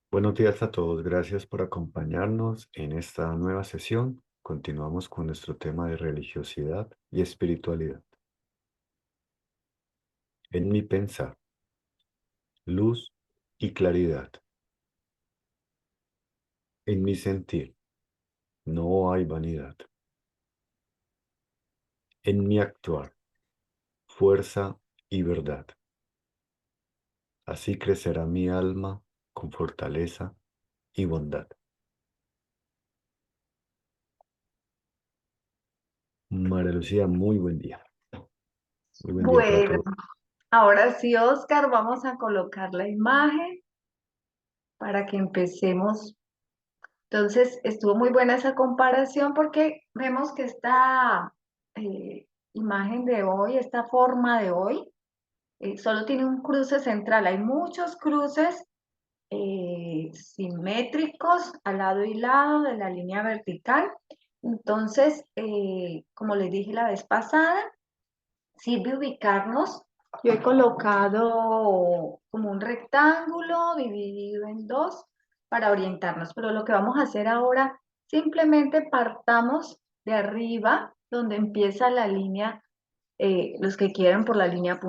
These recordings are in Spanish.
Buenos días a todos, gracias por acompañarnos en esta nueva sesión. Continuamos con nuestro tema de religiosidad y espiritualidad. En mi pensar, luz y claridad. En mi sentir, no hay vanidad. En mi actuar, fuerza y verdad. Así crecerá mi alma con fortaleza y bondad. María Lucía, muy buen día. Muy buen día para Bueno, todos. ahora sí, Oscar, vamos a colocar la imagen para que empecemos. Entonces, estuvo muy buena esa comparación porque vemos que esta imagen de hoy, esta forma de hoy, solo tiene un cruce central. Hay muchos cruces simétricos al lado y lado de la línea vertical. Entonces, como les dije la vez pasada, sirve ubicarnos. Yo he colocado como un rectángulo dividido en dos para orientarnos, pero lo que vamos a hacer ahora, simplemente partamos de arriba, donde empieza la línea, los que quieran por la línea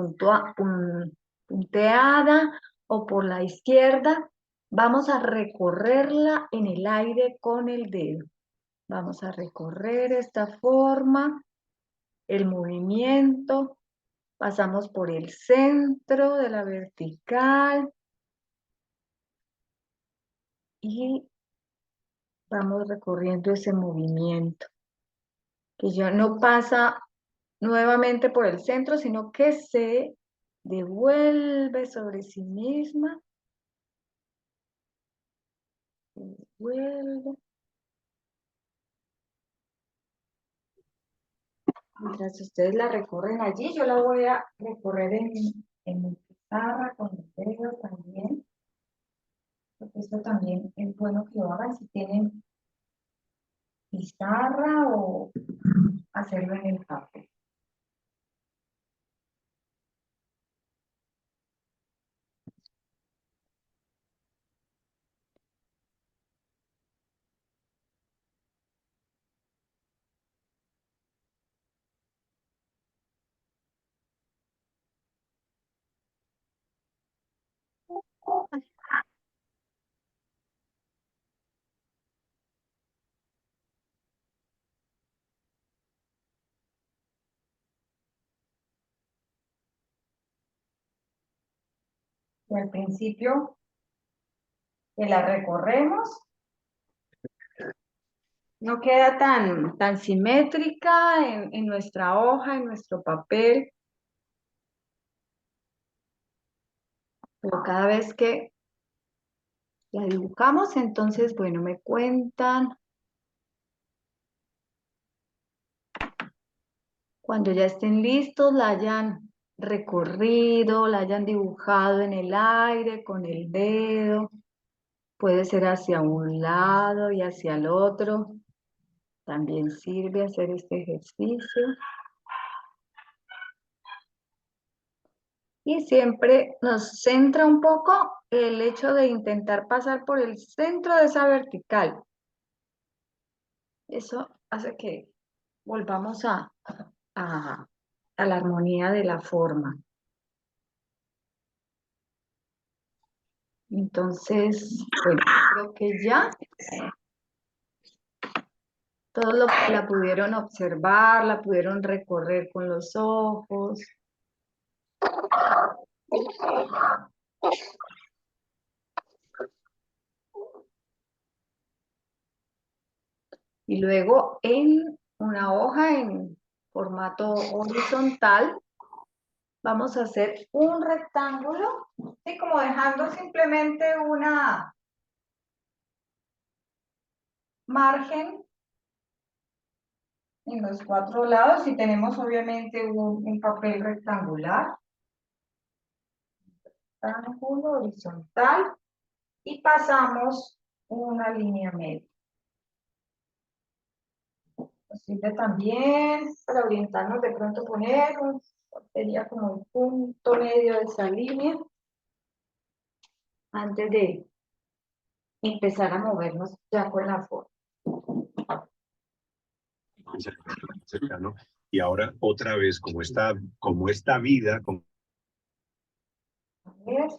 punteada o por la izquierda, vamos a recorrerla en el aire con el dedo. Vamos a recorrer esta forma, el movimiento. Pasamos por el centro de la vertical y vamos recorriendo ese movimiento, que ya no pasa nuevamente por el centro, sino que se devuelve sobre sí misma, se devuelve. Mientras ustedes la recorren allí, yo la voy a recorrer en mi pizarra con el dedo también, porque esto también es bueno que lo hagan si tienen pizarra o hacerlo en el papel. Y al principio que la recorremos, no queda tan simétrica en nuestra hoja, en nuestro papel, pero cada vez que la dibujamos, entonces, bueno, me cuentan cuando ya estén listos, la hayan recorrido, la hayan dibujado en el aire con el dedo, puede ser hacia un lado y hacia el otro, también sirve hacer este ejercicio. Y siempre nos centra un poco el hecho de intentar pasar por el centro de esa vertical. Eso hace que volvamos a, a la armonía de la forma. Entonces, bueno, creo que ya todos lo que la pudieron observar, la pudieron recorrer con los ojos. Y luego en una hoja en formato horizontal, vamos a hacer un rectángulo, ¿sí? Como dejando simplemente una margen en los cuatro lados y tenemos obviamente un papel rectangular, rectángulo horizontal y pasamos una línea media. Nos sirve también para orientarnos de pronto poner sería como un punto medio de esa línea antes empezar a movernos ya con la forma. Cercano. Y ahora otra vez, como esta vida, como A ver.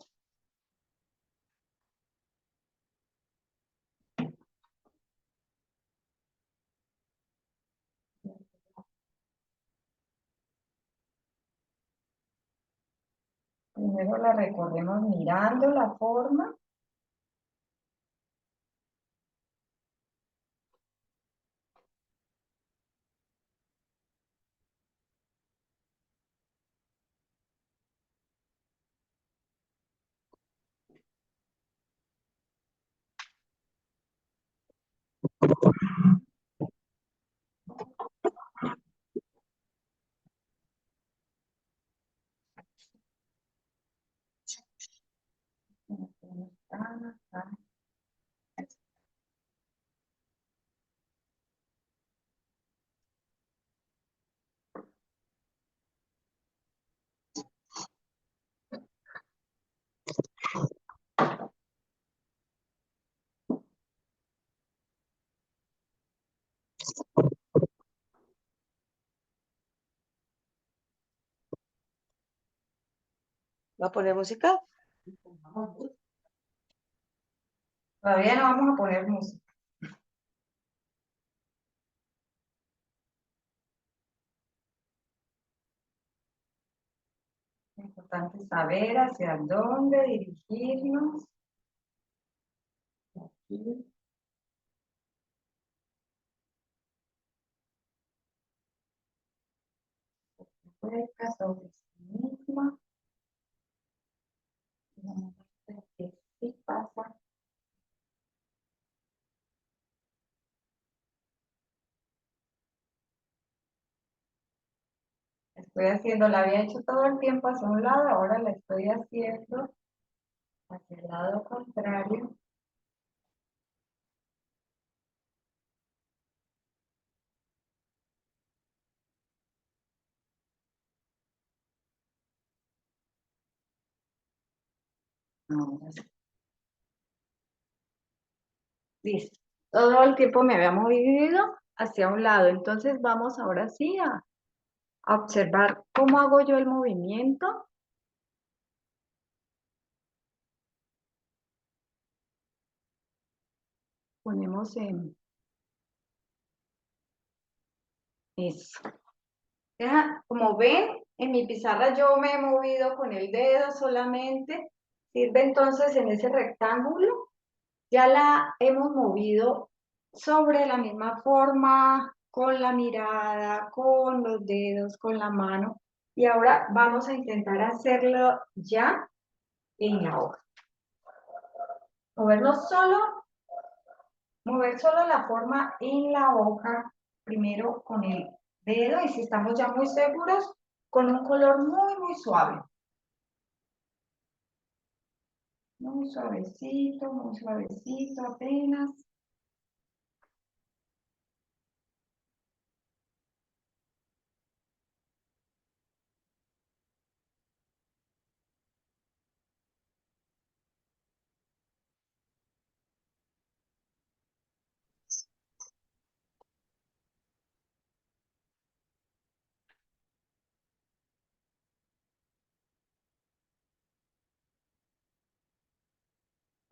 Primero la recorremos mirando la forma. ¿Va a poner música? Todavía no vamos a poner música. Es importante saber hacia dónde dirigirnos. Aquí. Cerca sobre sí misma. Vamos a ver qué sí pasa. Estoy haciendo, la había hecho todo el tiempo hacia un lado, ahora la estoy haciendo hacia el lado contrario. Ahora sí. Listo. Todo el tiempo me había movido hacia un lado, entonces vamos ahora sí a observar cómo hago yo el movimiento. Ponemos en eso. Como ven, en mi pizarra yo me he movido con el dedo solamente. Sirve entonces en ese rectángulo. Ya la hemos movido sobre la misma forma, con la mirada, con los dedos, con la mano. Y ahora vamos a intentar hacerlo ya en la hoja. Movernos solo, mover solo la forma en la hoja, primero con el dedo y si estamos ya muy seguros, con un color muy, muy suave. Muy suavecito apenas.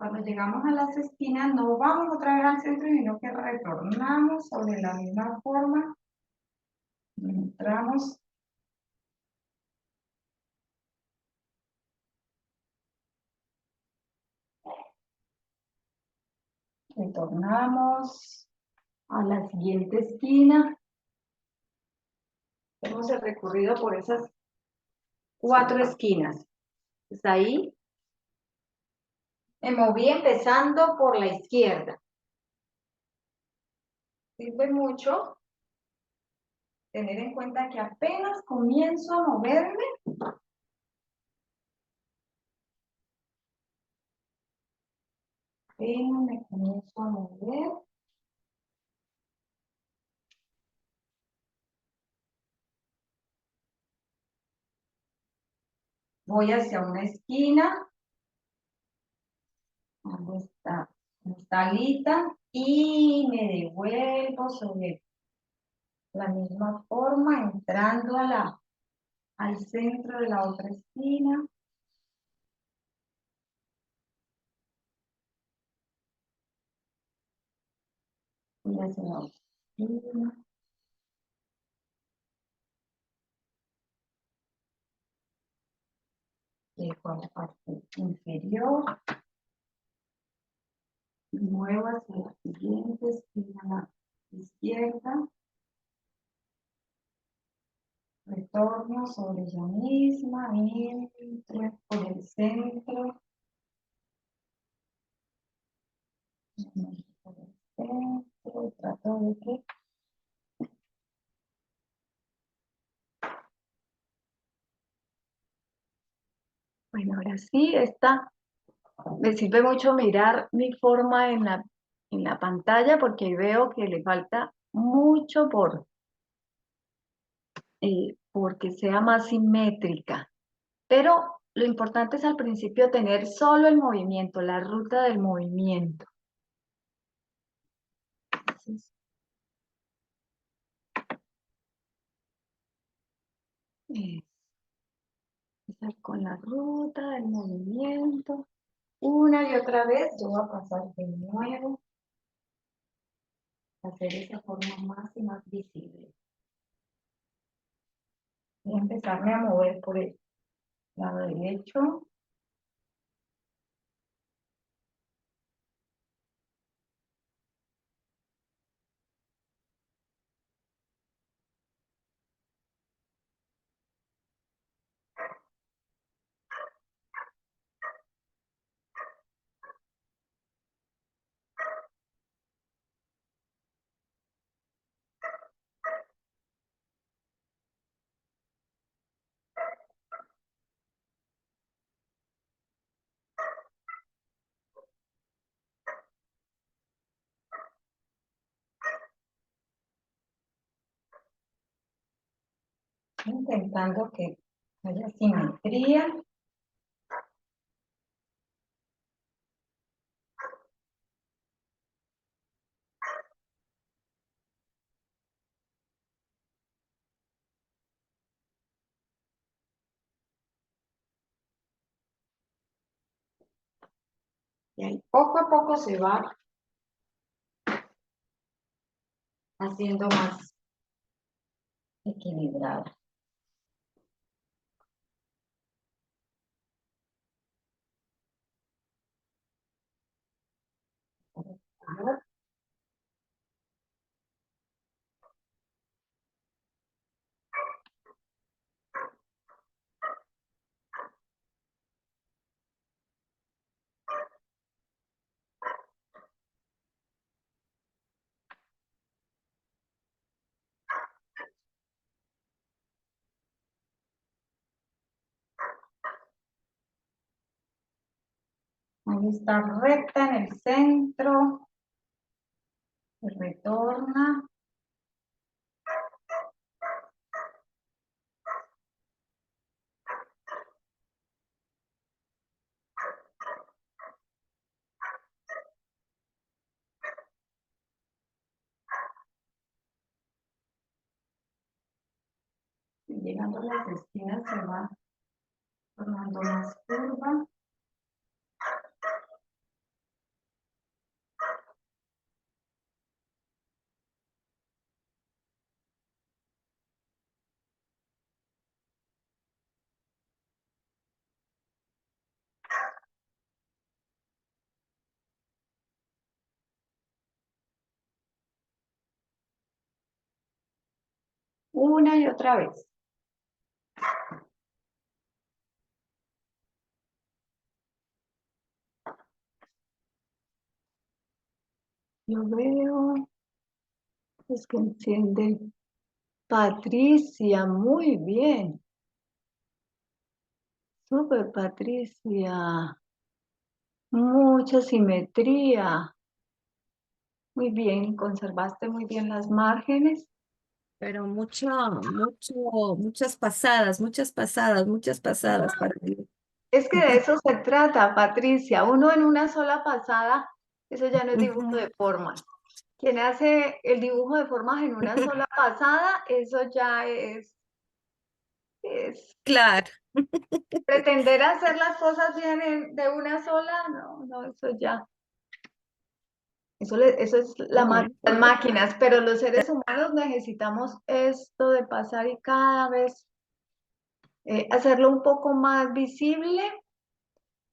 Cuando llegamos a las esquinas, no vamos otra vez al centro, sino que retornamos sobre la misma forma. Entramos. Retornamos a la siguiente esquina. Hemos el recorrido por esas 4 esquinas. Pues ahí me moví empezando por la izquierda. Sirve mucho tener en cuenta que apenas comienzo a moverme, apenas me comienzo a mover, voy hacia una esquina. ¿Dónde está? esta alita y me devuelvo sobre la misma forma, entrando al centro de la otra esquina. Y hacia la otra esquina. Llego a la parte inferior. Y muevo hacia la siguiente esquina a la izquierda. Retorno sobre ella misma, entro por el centro. Por el centro, trato de que bueno, ahora sí, me sirve mucho mirar mi forma en la pantalla porque veo que le falta mucho porque sea más simétrica. Pero lo importante es al principio tener solo el movimiento, la ruta del movimiento. Entonces, empezar con la ruta del movimiento. Una y otra vez yo voy a pasar de nuevo a hacer esa forma más y más visible. Voy a empezarme a mover por el lado derecho. Intentando que haya simetría. Y ahí poco a poco se va haciendo más equilibrada. Ahí está recta en el centro. Retorna. Y llegando a las esquinas se va formando más curva. Una y otra vez. Yo veo, es que enciende Patricia, muy bien. Súper, Patricia. Mucha simetría. Muy bien, conservaste muy bien las márgenes. Pero muchas pasadas, muchas pasadas para mí. Es que de eso se trata, Patricia. Uno en una sola pasada Eso ya no es dibujo Ujú. de formas. Quien hace el dibujo de formas en una sola pasada, eso ya es Claro. pretender hacer las cosas bien de una sola, no, eso ya. Eso es Ujú. las máquinas, pero los seres humanos necesitamos esto de pasar y cada vez hacerlo un poco más visible.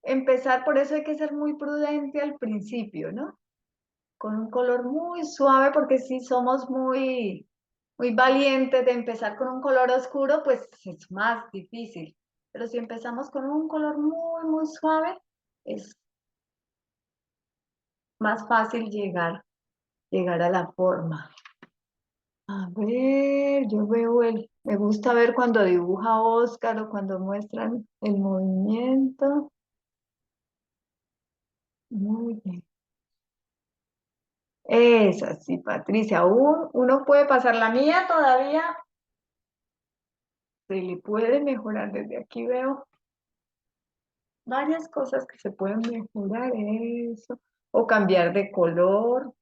Empezar, por eso hay que ser muy prudente al principio, ¿no? Con un color muy suave, porque si somos muy valientes de empezar con un color oscuro, pues es más difícil. Pero si empezamos con un color muy suave, es más fácil llegar a la forma. A ver, me gusta ver cuando dibuja Oscar o cuando muestran el movimiento. Muy bien. Es así, Patricia. Aún uno puede pasar la mía todavía. Se le puede mejorar. Desde aquí veo varias cosas que se pueden mejorar. Eso. O cambiar de color.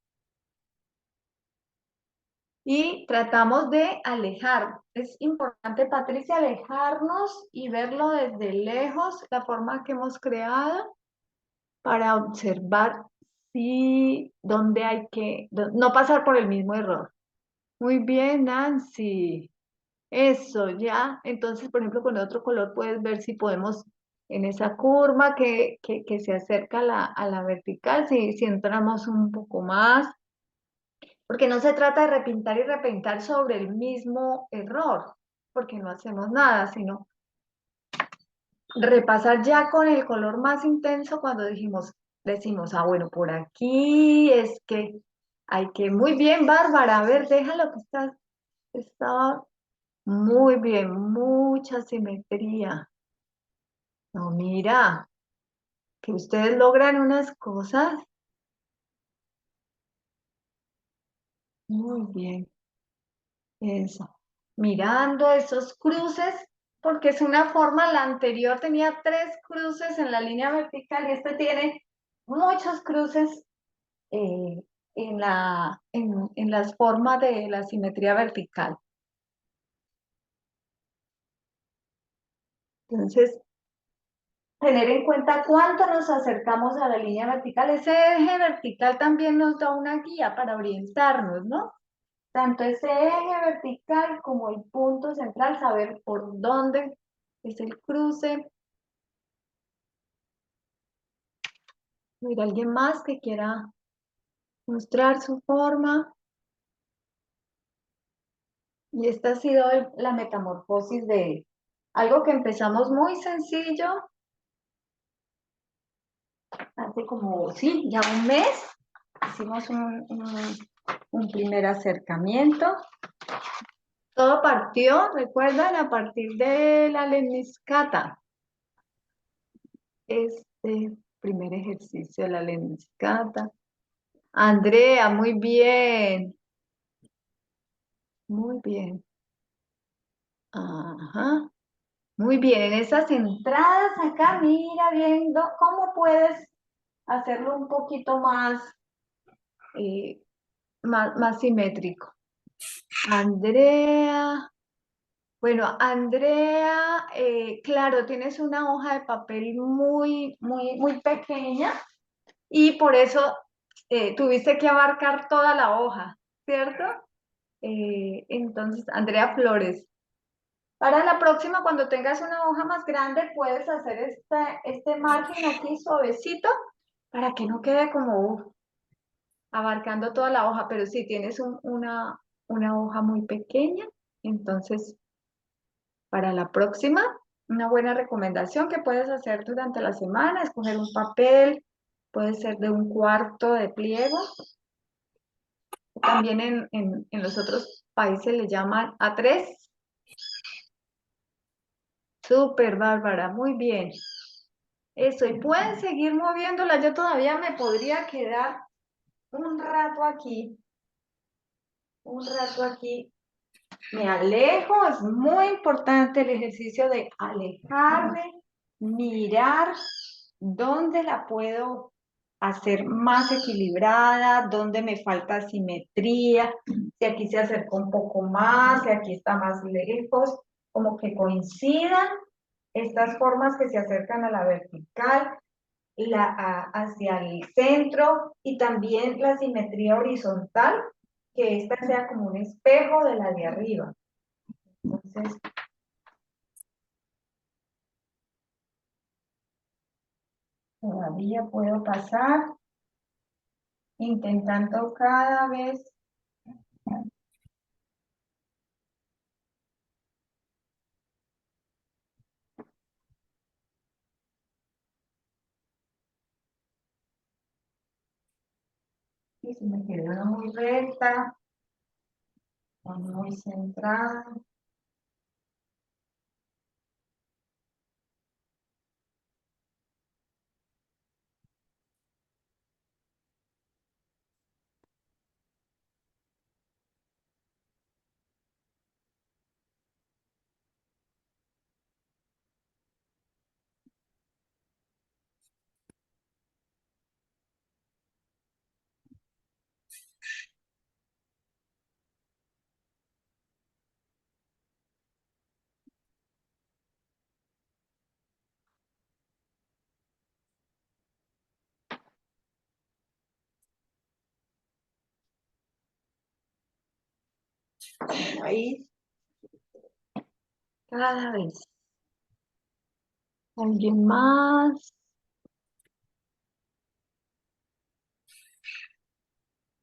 Y tratamos de alejar. Es importante, Patricia, alejarnos y verlo desde lejos, la forma que hemos creado, para observar si dónde hay que no pasar por el mismo error. Muy bien, Nancy. Eso, ya. Entonces, por ejemplo, con otro color puedes ver si podemos en esa curva que se acerca a la vertical, si entramos un poco más, porque no se trata de repintar y repintar sobre el mismo error, porque no hacemos nada, sino repasar ya con el color más intenso cuando decimos, ah, bueno, por aquí es que hay que, muy bien, Bárbara, a ver, déjalo que está muy bien, mucha simetría. No, mira, que ustedes logran unas cosas muy bien, eso. Mirando esos cruces, porque es una forma, la anterior tenía 3 cruces en la línea vertical y este tiene muchos cruces eh, en las formas de la simetría vertical. Entonces, tener en cuenta cuánto nos acercamos a la línea vertical. Ese eje vertical también nos da una guía para orientarnos, ¿no? Tanto ese eje vertical como el punto central, saber por dónde es el cruce. Mira, alguien más que quiera mostrar su forma. Y esta ha sido la metamorfosis de algo que empezamos muy sencillo, hace como, sí, ya un mes. Hicimos un primer acercamiento. Todo partió, recuerdan, a partir de la lemniscata. Este primer ejercicio de la lemniscata. Andrea, muy bien. Muy bien. Ajá. Muy bien, en esas entradas acá, mira viendo cómo puedes hacerlo un poquito más simétrico. Andrea, bueno, Andrea, claro, tienes una hoja de papel muy pequeña y por eso tuviste que abarcar toda la hoja, ¿cierto? Entonces, Andrea Flores, para la próxima, cuando tengas una hoja más grande, puedes hacer este margen aquí suavecito para que no quede como abarcando toda la hoja, pero si tienes una hoja muy pequeña, entonces para la próxima, una buena recomendación que puedes hacer durante la semana, escoger un papel, puede ser de 1/4 de pliego. También en los otros países le llaman A3. Súper, Bárbara, muy bien. Eso, y pueden seguir moviéndola. Yo todavía me podría quedar un rato aquí. Un rato aquí. Me alejo, es muy importante el ejercicio de alejarme, mirar dónde la puedo hacer más equilibrada, dónde me falta simetría, si aquí se acerca un poco más, si aquí está más lejos, como que coincidan estas formas que se acercan a la vertical, hacia el centro, y también la simetría horizontal, que esta sea como un espejo de la de arriba. Entonces, todavía puedo pasar, intentando cada vez y si me quedo una muy recta, o muy centrada. Ahí, cada vez. ¿Alguien más?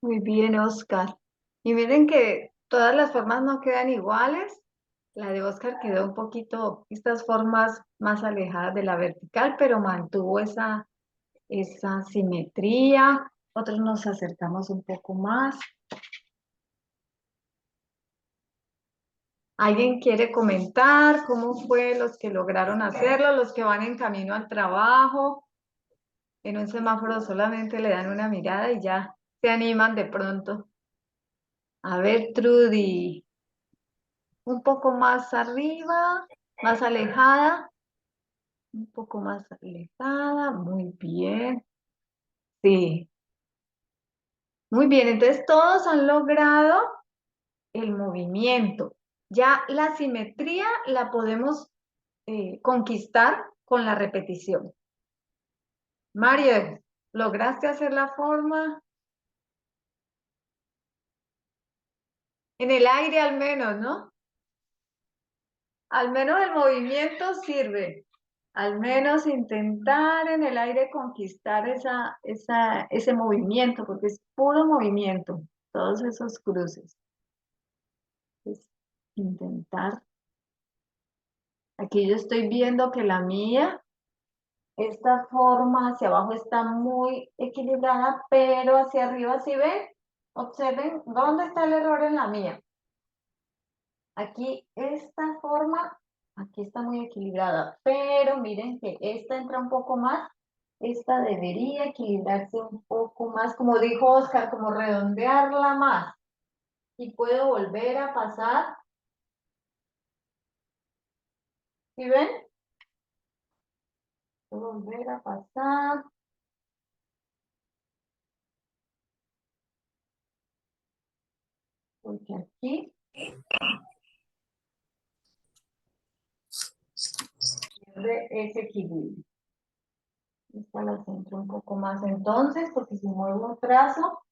Muy bien, Oscar. Y miren que todas las formas no quedan iguales. La de Oscar quedó un poquito, estas formas más alejadas de la vertical, pero mantuvo esa simetría. Otros nos acercamos un poco más. ¿Alguien quiere comentar cómo fue los que lograron hacerlo, los que van en camino al trabajo? En un semáforo solamente le dan una mirada y ya se animan de pronto. A ver, Trudy, un poco más arriba, más alejada, un poco más alejada, muy bien. Sí, muy bien. Entonces todos han logrado el movimiento. Ya la simetría la podemos conquistar con la repetición. Mario, ¿lograste hacer la forma? En el aire al menos, ¿no? Al menos el movimiento sirve. Al menos intentar en el aire conquistar ese movimiento, porque es puro movimiento, todos esos cruces. Entonces, intentar. Aquí yo estoy viendo que la mía, esta forma hacia abajo está muy equilibrada, pero hacia arriba, si ven, observen dónde está el error en la mía. Aquí esta forma, aquí está muy equilibrada, pero miren que esta entra un poco más, esta debería equilibrarse un poco más, como dijo Oscar, como redondearla más. Y puedo volver a pasar. ¿Sí ven? Puedo volver a pasar. Porque aquí pierde ese equilibrio. Esta la centro un poco más entonces, porque si muevo el trazo,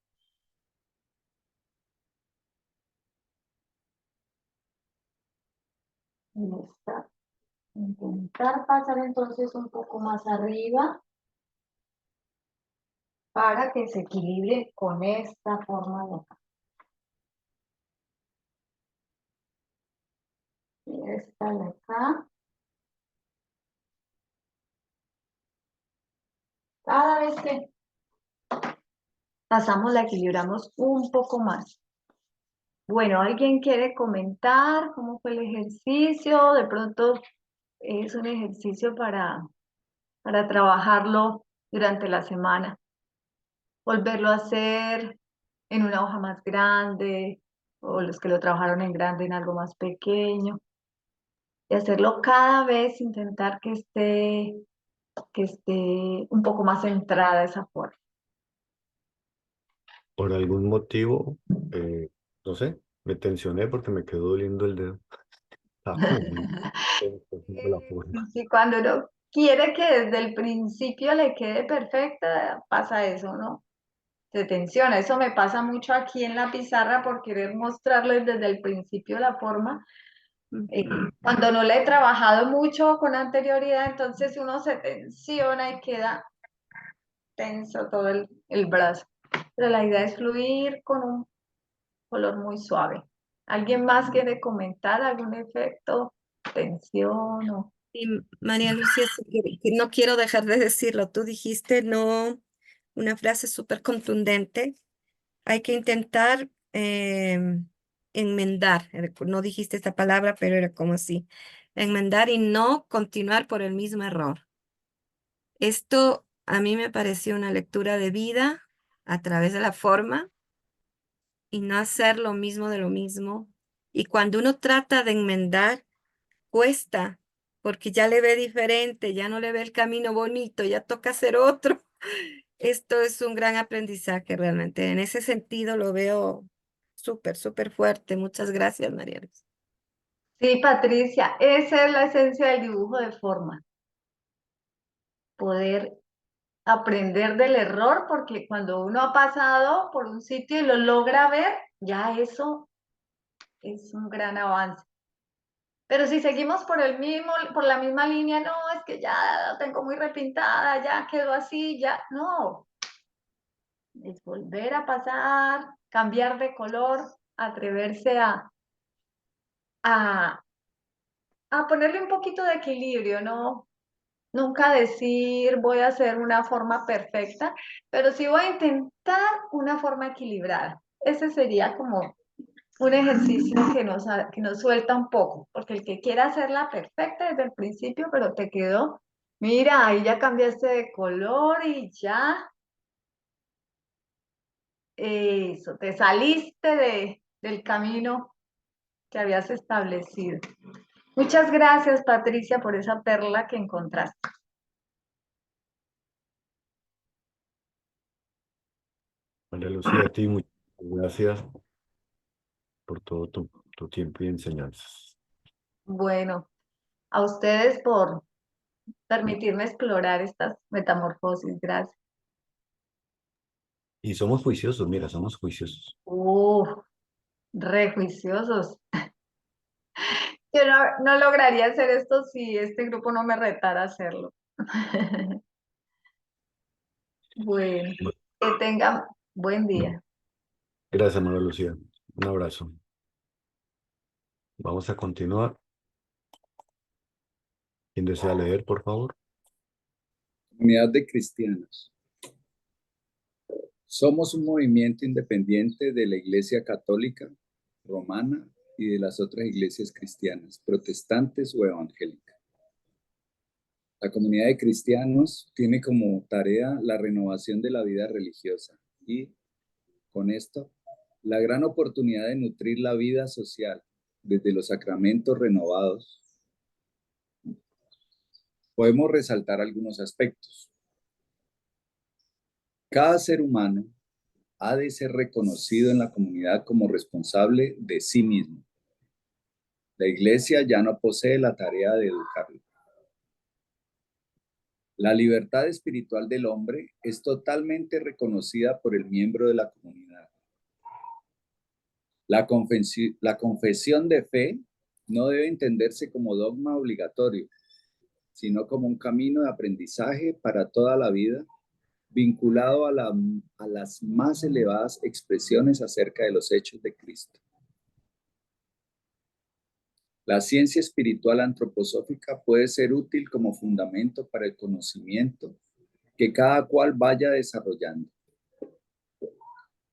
y esta. Intentar pasar entonces un poco más arriba para que se equilibre con esta forma de acá. Y esta de acá. Cada vez que pasamos la equilibramos un poco más. Bueno, ¿alguien quiere comentar cómo fue el ejercicio? De pronto es un ejercicio para trabajarlo durante la semana. Volverlo a hacer en una hoja más grande, o los que lo trabajaron en grande en algo más pequeño. Y hacerlo cada vez, intentar que esté un poco más centrada esa forma. Por algún motivo, no sé, me tensioné porque me quedó doliendo el dedo. Estaba como muy tenso haciendo la Sí, forma. sí, cuando uno quiere que desde el principio le quede perfecta, pasa eso, ¿no? Se tensiona. Eso me pasa mucho aquí en la pizarra por querer mostrarles desde el principio la forma. Ujú. Cuando no le he trabajado mucho con anterioridad, entonces uno se tensiona y queda tenso todo el brazo. Pero la idea es fluir con un color muy suave. ¿Alguien más quiere comentar algún efecto? Tensión o... Y María Lucía, sí que no quiero dejar de decirlo. Tú dijiste no, una frase súper contundente. Hay que intentar enmendar. No dijiste esta palabra, pero era como así. Enmendar y no continuar por el mismo error. Esto a mí me pareció una lectura de vida a través de la forma y no hacer lo mismo de lo mismo. Y cuando uno trata de enmendar, cuesta, porque ya le ve diferente, ya no le ve el camino bonito, ya toca hacer otro. Esto es un gran aprendizaje realmente. En ese sentido lo veo súper, súper fuerte. Muchas gracias, María Luisa. Sí, Patricia, esa es la esencia del dibujo de forma, poder aprender del error, porque cuando uno ha pasado por un sitio y lo logra ver, ya eso es un gran avance. Pero si seguimos por la misma línea, no, es que ya la tengo muy repintada, ya quedó así, ya, no, es volver a pasar, cambiar de color, atreverse a, a ponerle un poquito de equilibrio, ¿no? Nunca decir voy a hacer una forma perfecta, pero sí voy a intentar una forma equilibrada. Ese sería como un ejercicio que nos suelta un poco, porque el que quiera hacerla perfecta desde el principio, pero te quedó, mira, ahí ya cambiaste de color y ya, eso, te saliste del camino que habías establecido. Muchas gracias, Patricia, por esa perla que encontraste. María Lucía, a ti muchas gracias por todo tu tiempo y enseñanzas. Bueno, a ustedes por permitirme explorar estas metamorfosis. Gracias. Y somos juiciosos, mira, somos juiciosos. Rejuiciosos. Yo no lograría hacer esto si este grupo no me retara a hacerlo. Bueno, Bueno, que tengan buen día. gracias, María Lucía. Un abrazo. Vamos a continuar. ¿Quién desea leer, por favor? Comunidad de cristianos. Somos un movimiento independiente de la Iglesia Católica, Romana y de las otras iglesias cristianas, protestantes o evangélicas. La comunidad de cristianos tiene como tarea la renovación de la vida religiosa y, con esto, la gran oportunidad de nutrir la vida social desde los sacramentos renovados. Podemos resaltar algunos aspectos. Cada ser humano ha de ser reconocido en la comunidad como responsable de sí mismo. La iglesia ya no posee la tarea de educarlo. La libertad espiritual del hombre es totalmente reconocida por el miembro de la comunidad. La confesión de fe no debe entenderse como dogma obligatorio, sino como un camino de aprendizaje para toda la vida, vinculado a las más elevadas expresiones acerca de los hechos de Cristo. La ciencia espiritual antroposófica puede ser útil como fundamento para el conocimiento que cada cual vaya desarrollando.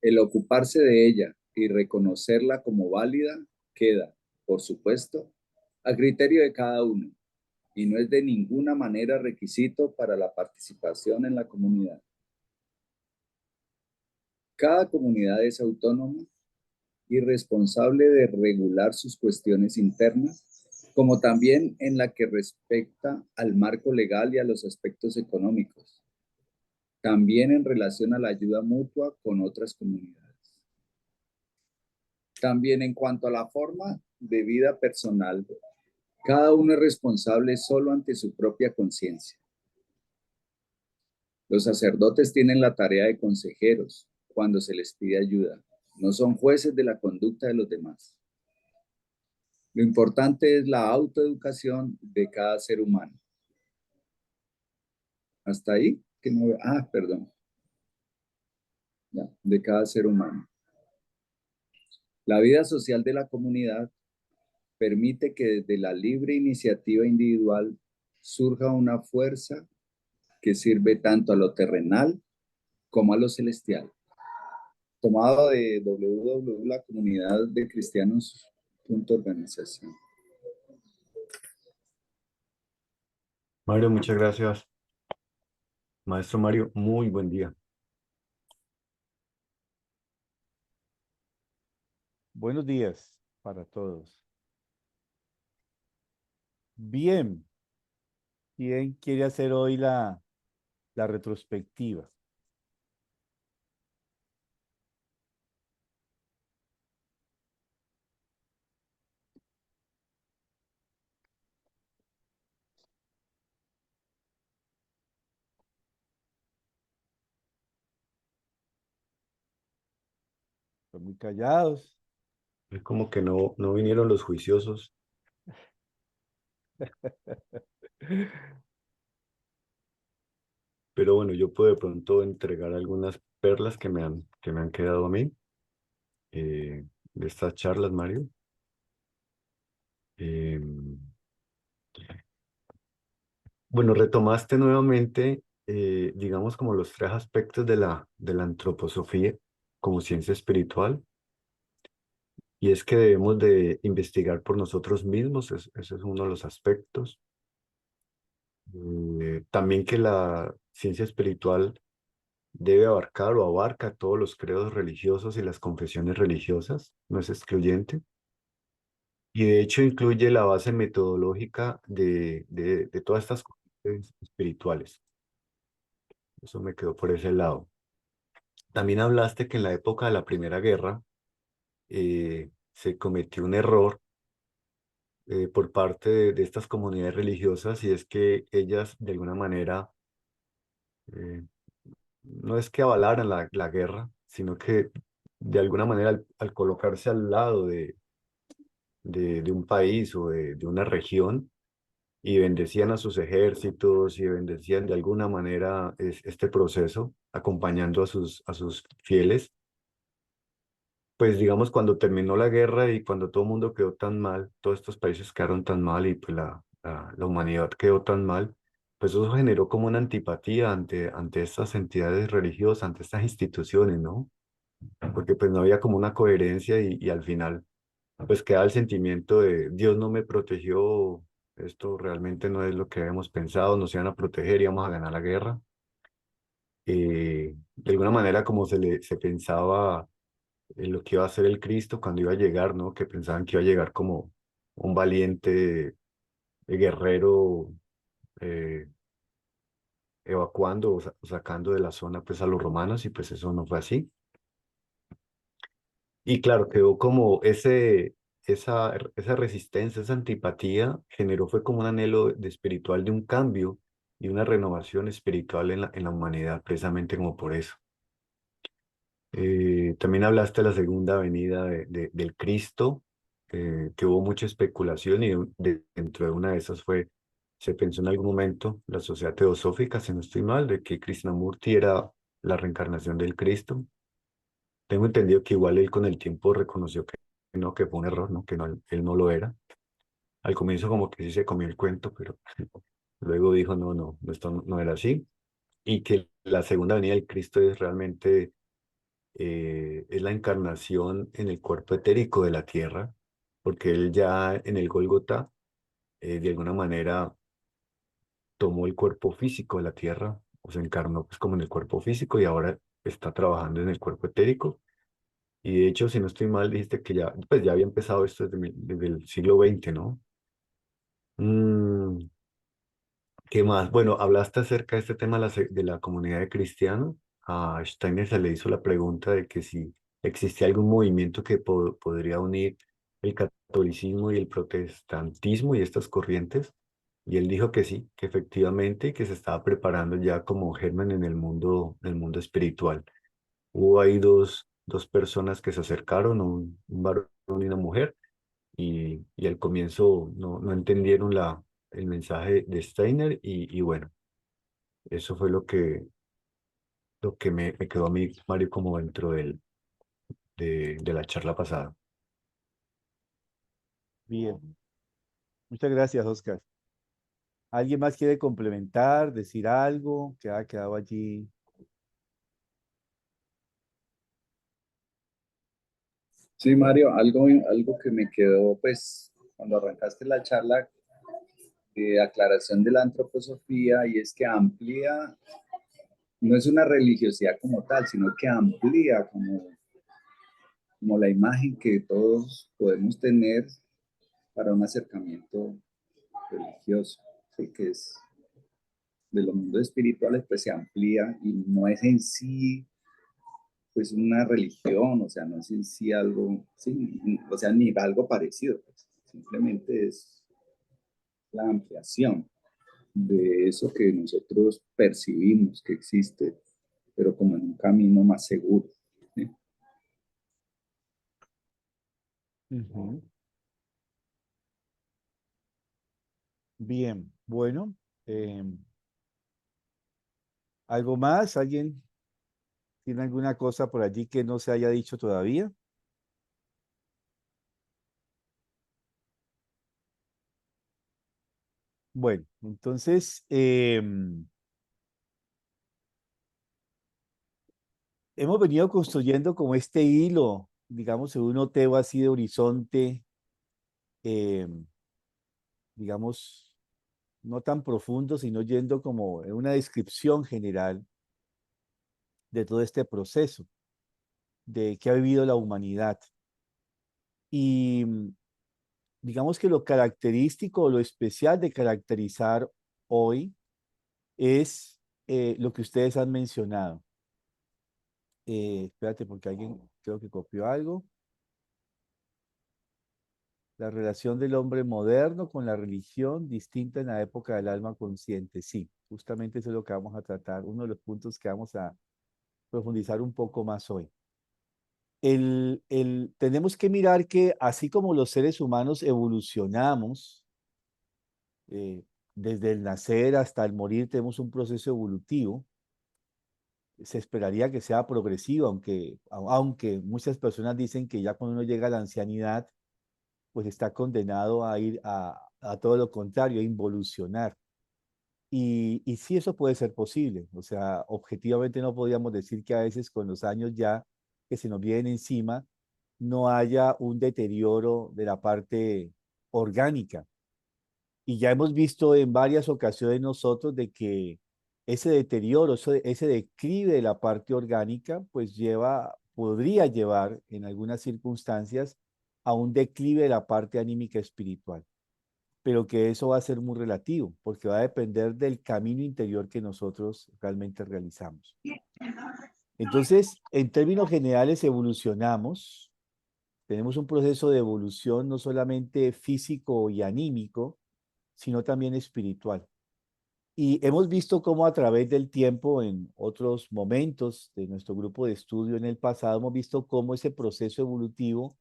El ocuparse de ella y reconocerla como válida queda, por supuesto, a criterio de cada uno y no es de ninguna manera requisito para la participación en la comunidad. Cada comunidad es autónoma y responsable de regular sus cuestiones internas, como también en la que respecta al marco legal y a los aspectos económicos. también en relación a la ayuda mutua con otras comunidades. También en cuanto a la forma de vida personal, cada uno es responsable solo ante su propia conciencia. Los sacerdotes tienen la tarea de consejeros cuando se les pide ayuda. No son jueces de la conducta de los demás. Lo importante es la autoeducación de cada ser humano. ¿Hasta ahí? Que no, perdón. Ya, de cada ser humano. La vida social de la comunidad permite que desde la libre iniciativa individual surja una fuerza que sirve tanto a lo terrenal como a lo celestial. Tomado de www, la comunidad de cristianos.organización. Mario, muchas gracias. Maestro Mario, muy buen día. Buenos días para todos. Bien, ¿quién quiere hacer hoy la retrospectiva? Están muy callados. Es como que no vinieron los juiciosos. Pero bueno, yo puedo de pronto entregar algunas perlas que me han quedado a mí de estas charlas, Mario. Eh, bueno, retomaste nuevamente, digamos, como los tres aspectos de la antroposofía como ciencia espiritual. Y es que debemos de investigar por nosotros mismos, ese es uno de los aspectos. También que la ciencia espiritual debe abarcar o abarca todos los credos religiosos y las confesiones religiosas, no es excluyente. Y de hecho incluye la base metodológica de todas estas corrientes espirituales. Eso me quedó por ese lado. También hablaste que en la época de la Primera Guerra se cometió un error por parte de estas comunidades religiosas y es que ellas de alguna manera eh, no es que avalaran la guerra, sino que de alguna manera al colocarse al lado de un país o de una región y bendecían a sus ejércitos y bendecían de alguna manera este proceso, acompañando a sus fieles, pues digamos cuando terminó la guerra y cuando todo el mundo quedó tan mal, todos estos países quedaron tan mal y pues la humanidad quedó tan mal, pues eso generó como una antipatía ante estas entidades religiosas, ante estas instituciones, ¿no? Porque pues no había como una coherencia y al final pues queda el sentimiento de Dios no me protegió, esto realmente no es lo que habíamos pensado, nos iban a proteger, íbamos a ganar la guerra. De alguna manera como se pensaba en lo que iba a ser el Cristo cuando iba a llegar, ¿no? Que pensaban que iba a llegar como un valiente guerrero eh, evacuando o sacando de la zona pues a los romanos y pues eso no fue así. Y claro, quedó como esa resistencia, esa antipatía generó fue como un anhelo de espiritual de un cambio y una renovación espiritual en la humanidad, precisamente como por eso. También hablaste de la segunda venida del Cristo, que hubo mucha especulación y dentro de una de esas se pensó en algún momento, la sociedad teosófica, si no estoy mal, de que Krishnamurti era la reencarnación del Cristo. Tengo entendido que igual él con el tiempo reconoció que fue un error, ¿no? Que no, él no lo era. Al comienzo como que sí se comió el cuento, pero luego dijo, no, esto no era así. Y que la segunda venida del Cristo es realmente es la encarnación en el cuerpo etérico de la tierra, porque él ya en el Gólgota, de alguna manera, tomó el cuerpo físico de la tierra, o se encarnó pues como en el cuerpo físico y ahora está trabajando en el cuerpo etérico. Y de hecho, si no estoy mal, dijiste que pues ya había empezado esto desde el siglo XX, ¿no? Mm, ¿Qué más? Bueno, hablaste acerca de este tema de la comunidad de cristianos. A Steiner se le hizo la pregunta de que si existía algún movimiento que podría unir el catolicismo y el protestantismo y estas corrientes. Y él dijo que sí, que efectivamente, que se estaba preparando ya como germen en el mundo espiritual. Hubo ahí dos personas que se acercaron, un varón y una mujer, y al comienzo no entendieron el mensaje de Steiner y bueno, eso fue lo que me quedó a mí, Mario, como dentro de la charla pasada. Bien. Muchas gracias, Oscar. ¿Alguien más quiere complementar, decir algo que ha quedado allí? Sí, Mario, algo que me quedó, pues, cuando arrancaste la charla de aclaración de la antroposofía, y es que amplía, no es una religiosidad como tal, sino que amplía como la imagen que todos podemos tener para un acercamiento religioso, ¿sí? Que es de los mundos espirituales, pues se amplía y no es en sí, pues una religión, o sea, no es en sí algo, sí, o sea, ni algo parecido, pues, simplemente es la ampliación de eso que nosotros percibimos que existe, pero como en un camino más seguro, ¿sí? Ujú. Bien, bueno. ¿Algo más? ¿Alguien tiene alguna cosa por allí que no se haya dicho todavía? Bueno, entonces hemos venido construyendo como este hilo, digamos, en un oteo así de horizonte, em, digamos, no tan profundo, sino yendo como en una descripción general de todo este proceso de que ha vivido la humanidad. Y digamos que lo característico, lo especial de caracterizar hoy es lo que ustedes han mencionado. Espérate, porque alguien creo que copió algo. La relación del hombre moderno con la religión distinta en la época del alma consciente. Sí, justamente eso es lo que vamos a tratar, uno de los puntos que vamos a profundizar un poco más hoy. Tenemos que mirar que así como los seres humanos evolucionamos, eh, desde el nacer hasta el morir tenemos un proceso evolutivo, se esperaría que sea progresivo, aunque muchas personas dicen que ya cuando uno llega a la ancianidad, pues está condenado a ir a todo lo contrario, a involucionar. Y sí, eso puede ser posible. O sea, objetivamente no podríamos decir que a veces con los años ya que se nos vienen encima, no haya un deterioro de la parte orgánica. Y ya hemos visto en varias ocasiones nosotros de que ese deterioro, ese declive de la parte orgánica, pues podría llevar en algunas circunstancias a un declive de la parte anímica espiritual, pero que eso va a ser muy relativo, porque va a depender del camino interior que nosotros realmente realizamos. Entonces, en términos generales, evolucionamos, tenemos un proceso de evolución no solamente físico y anímico, sino también espiritual. Y hemos visto cómo a través del tiempo, en otros momentos de nuestro grupo de estudio en el pasado, hemos visto cómo ese proceso evolutivo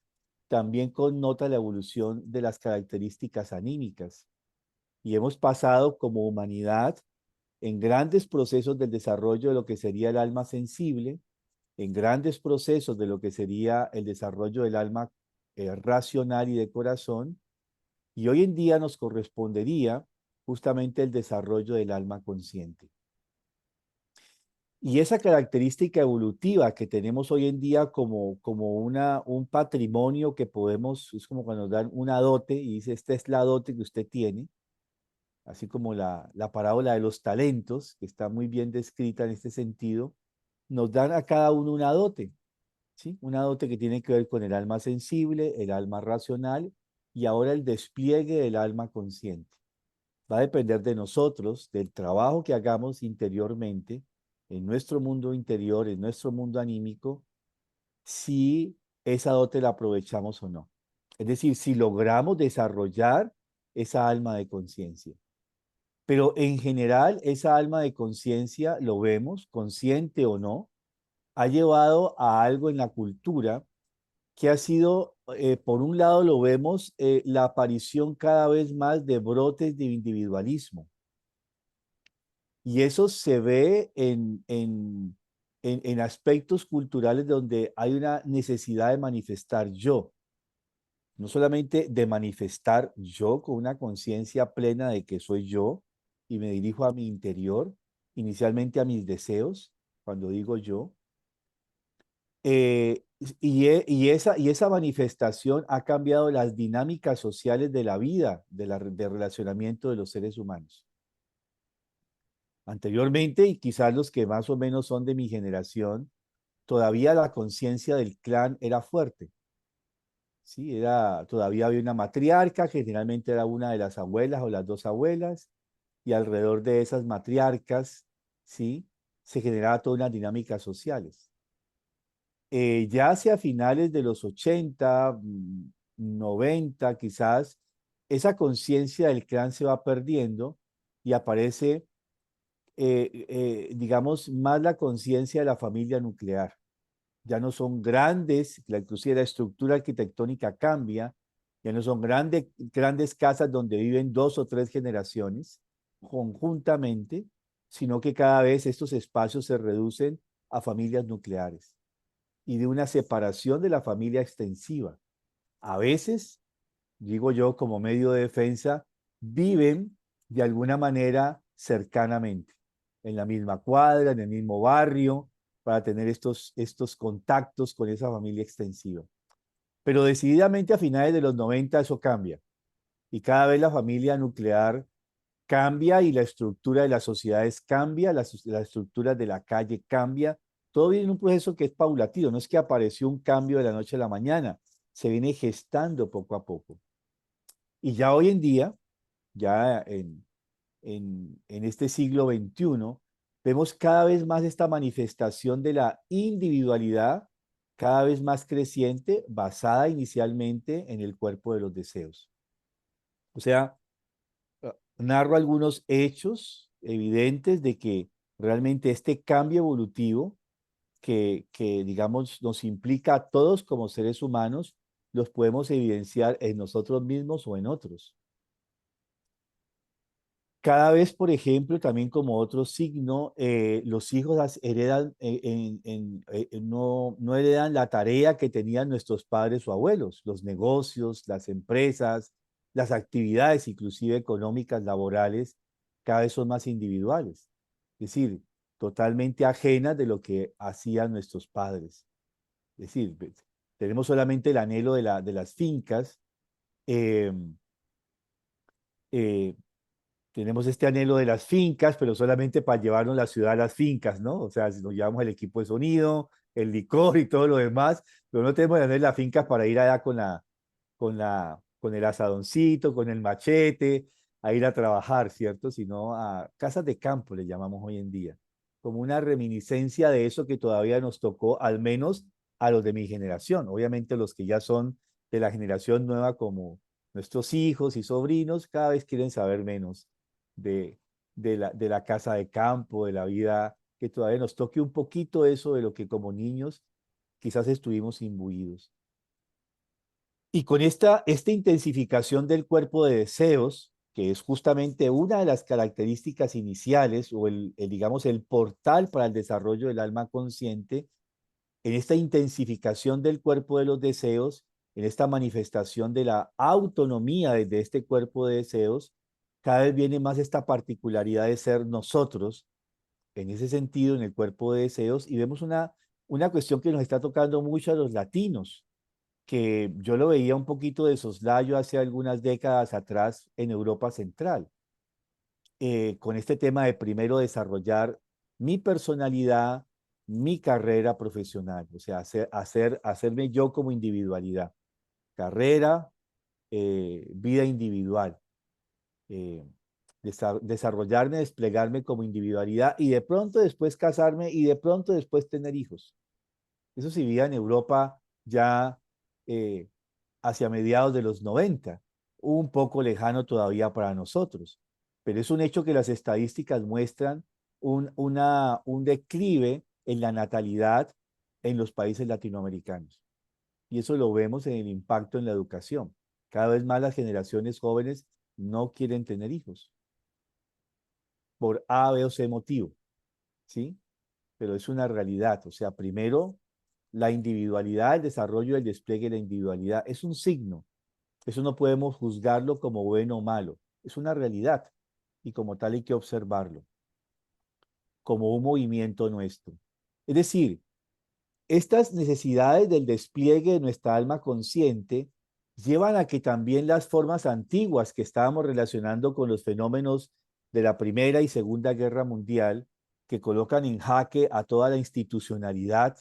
también connota la evolución de las características anímicas. Y hemos pasado como humanidad en grandes procesos del desarrollo de lo que sería el alma sensible, en grandes procesos de lo que sería el desarrollo del alma racional y de corazón, y hoy en día nos correspondería justamente el desarrollo del alma consciente. Y esa característica evolutiva que tenemos hoy en día como un patrimonio que podemos, es como cuando nos dan una dote y dice, esta es la dote que usted tiene, así como la parábola de los talentos, que está muy bien descrita en este sentido, nos dan a cada uno una dote, ¿sí? Una dote que tiene que ver con el alma sensible, el alma racional y ahora el despliegue del alma consciente. Va a depender de nosotros, del trabajo que hagamos interiormente, en nuestro mundo interior, en nuestro mundo anímico, si esa dote la aprovechamos o no. Es decir, si logramos desarrollar esa alma de conciencia. Pero en general, esa alma de conciencia, lo vemos, consciente o no, ha llevado a algo en la cultura que ha sido, por un lado lo vemos, la aparición cada vez más de brotes de individualismo. Y eso se ve en aspectos culturales donde hay una necesidad de manifestar yo, no solamente de manifestar yo con una conciencia plena de que soy yo y me dirijo a mi interior, inicialmente a mis deseos, cuando digo yo, y esa manifestación ha cambiado las dinámicas sociales de la vida, de relacionamiento de los seres humanos. Anteriormente, y quizás los que más o menos son de mi generación, todavía la conciencia del clan era fuerte. ¿Sí? Todavía había una matriarca, generalmente era una de las abuelas o las dos abuelas, y alrededor de esas matriarcas, ¿sí? Se generaba todas unas dinámicas sociales. Ya hacia finales de los 80, 90 quizás, esa conciencia del clan se va perdiendo y aparece, digamos, más la conciencia de la familia nuclear. Ya no son grandes, inclusive la estructura arquitectónica cambia, ya no son grandes casas donde viven 2 o 3 generaciones conjuntamente, sino que cada vez estos espacios se reducen a familias nucleares y de una separación de la familia extensiva. A veces, digo yo, como medio de defensa, viven de alguna manera cercanamente, en la misma cuadra, en el mismo barrio, para tener estos contactos con esa familia extensiva. Pero decididamente a finales de los 90 eso cambia y cada vez la familia nuclear cambia y la estructura de las sociedades cambia, la estructura de la calle cambia. Todo viene en un proceso que es paulatino, no es que apareció un cambio de la noche a la mañana, se viene gestando poco a poco. Y ya hoy en día, ya en este siglo XXI, vemos cada vez más esta manifestación de la individualidad, cada vez más creciente, basada inicialmente en el cuerpo de los deseos. O sea, narro algunos hechos evidentes de que realmente este cambio evolutivo digamos, nos implica a todos como seres humanos, los podemos evidenciar en nosotros mismos o en otros. Cada vez, por ejemplo, también como otro signo, los hijos heredan, no heredan la tarea que tenían nuestros padres o abuelos, los negocios, las empresas, las actividades, inclusive económicas, laborales, cada vez son más individuales. Es decir, totalmente ajenas de lo que hacían nuestros padres. Es decir, tenemos solamente el anhelo de las fincas, eh, eh, tenemos este anhelo de las fincas, pero solamente para llevarnos la ciudad a las fincas, ¿no? O sea, si nos llevamos el equipo de sonido, el licor y todo lo demás, pero no tenemos el anhelo de las fincas para ir allá con el asadoncito, con el machete, a ir a trabajar, ¿cierto? Sino a casas de campo, le llamamos hoy en día, como una reminiscencia de eso que todavía nos tocó, al menos a los de mi generación. Obviamente los que ya son de la generación nueva, como nuestros hijos y sobrinos, cada vez quieren saber menos de, de la casa de campo, de la vida, que todavía nos toque un poquito eso de lo que como niños quizás estuvimos imbuidos. Y con esta intensificación del cuerpo de deseos, que es justamente una de las características iniciales o digamos, el portal para el desarrollo del alma consciente, en esta intensificación del cuerpo de los deseos, en esta manifestación de la autonomía desde este cuerpo de deseos, cada vez viene más esta particularidad de ser nosotros, en ese sentido, en el cuerpo de deseos, y vemos una cuestión que nos está tocando mucho a los latinos, que yo lo veía un poquito de soslayo hace algunas décadas atrás en Europa Central, con este tema de primero desarrollar mi personalidad, mi carrera profesional, o sea, hacerme yo como individualidad, carrera, vida individual. desarrollarme, desplegarme como individualidad y de pronto después casarme y de pronto después tener hijos. Eso se vivía en Europa ya hacia mediados de los 90, un poco lejano todavía para nosotros, pero es un hecho que las estadísticas muestran un declive en la natalidad en los países latinoamericanos. Y eso lo vemos en el impacto en la educación. Cada vez más las generaciones jóvenes no quieren tener hijos por A, B o C motivo, ¿sí? Pero es una realidad. O sea, primero, la individualidad, el desarrollo, el despliegue de la individualidad es un signo. Eso no podemos juzgarlo como bueno o malo. Es una realidad y como tal hay que observarlo como un movimiento nuestro. Es decir, estas necesidades del despliegue de nuestra alma consciente llevan a que también las formas antiguas que estábamos relacionando con los fenómenos de la Primera y Segunda Guerra Mundial, que colocan en jaque a toda la institucionalidad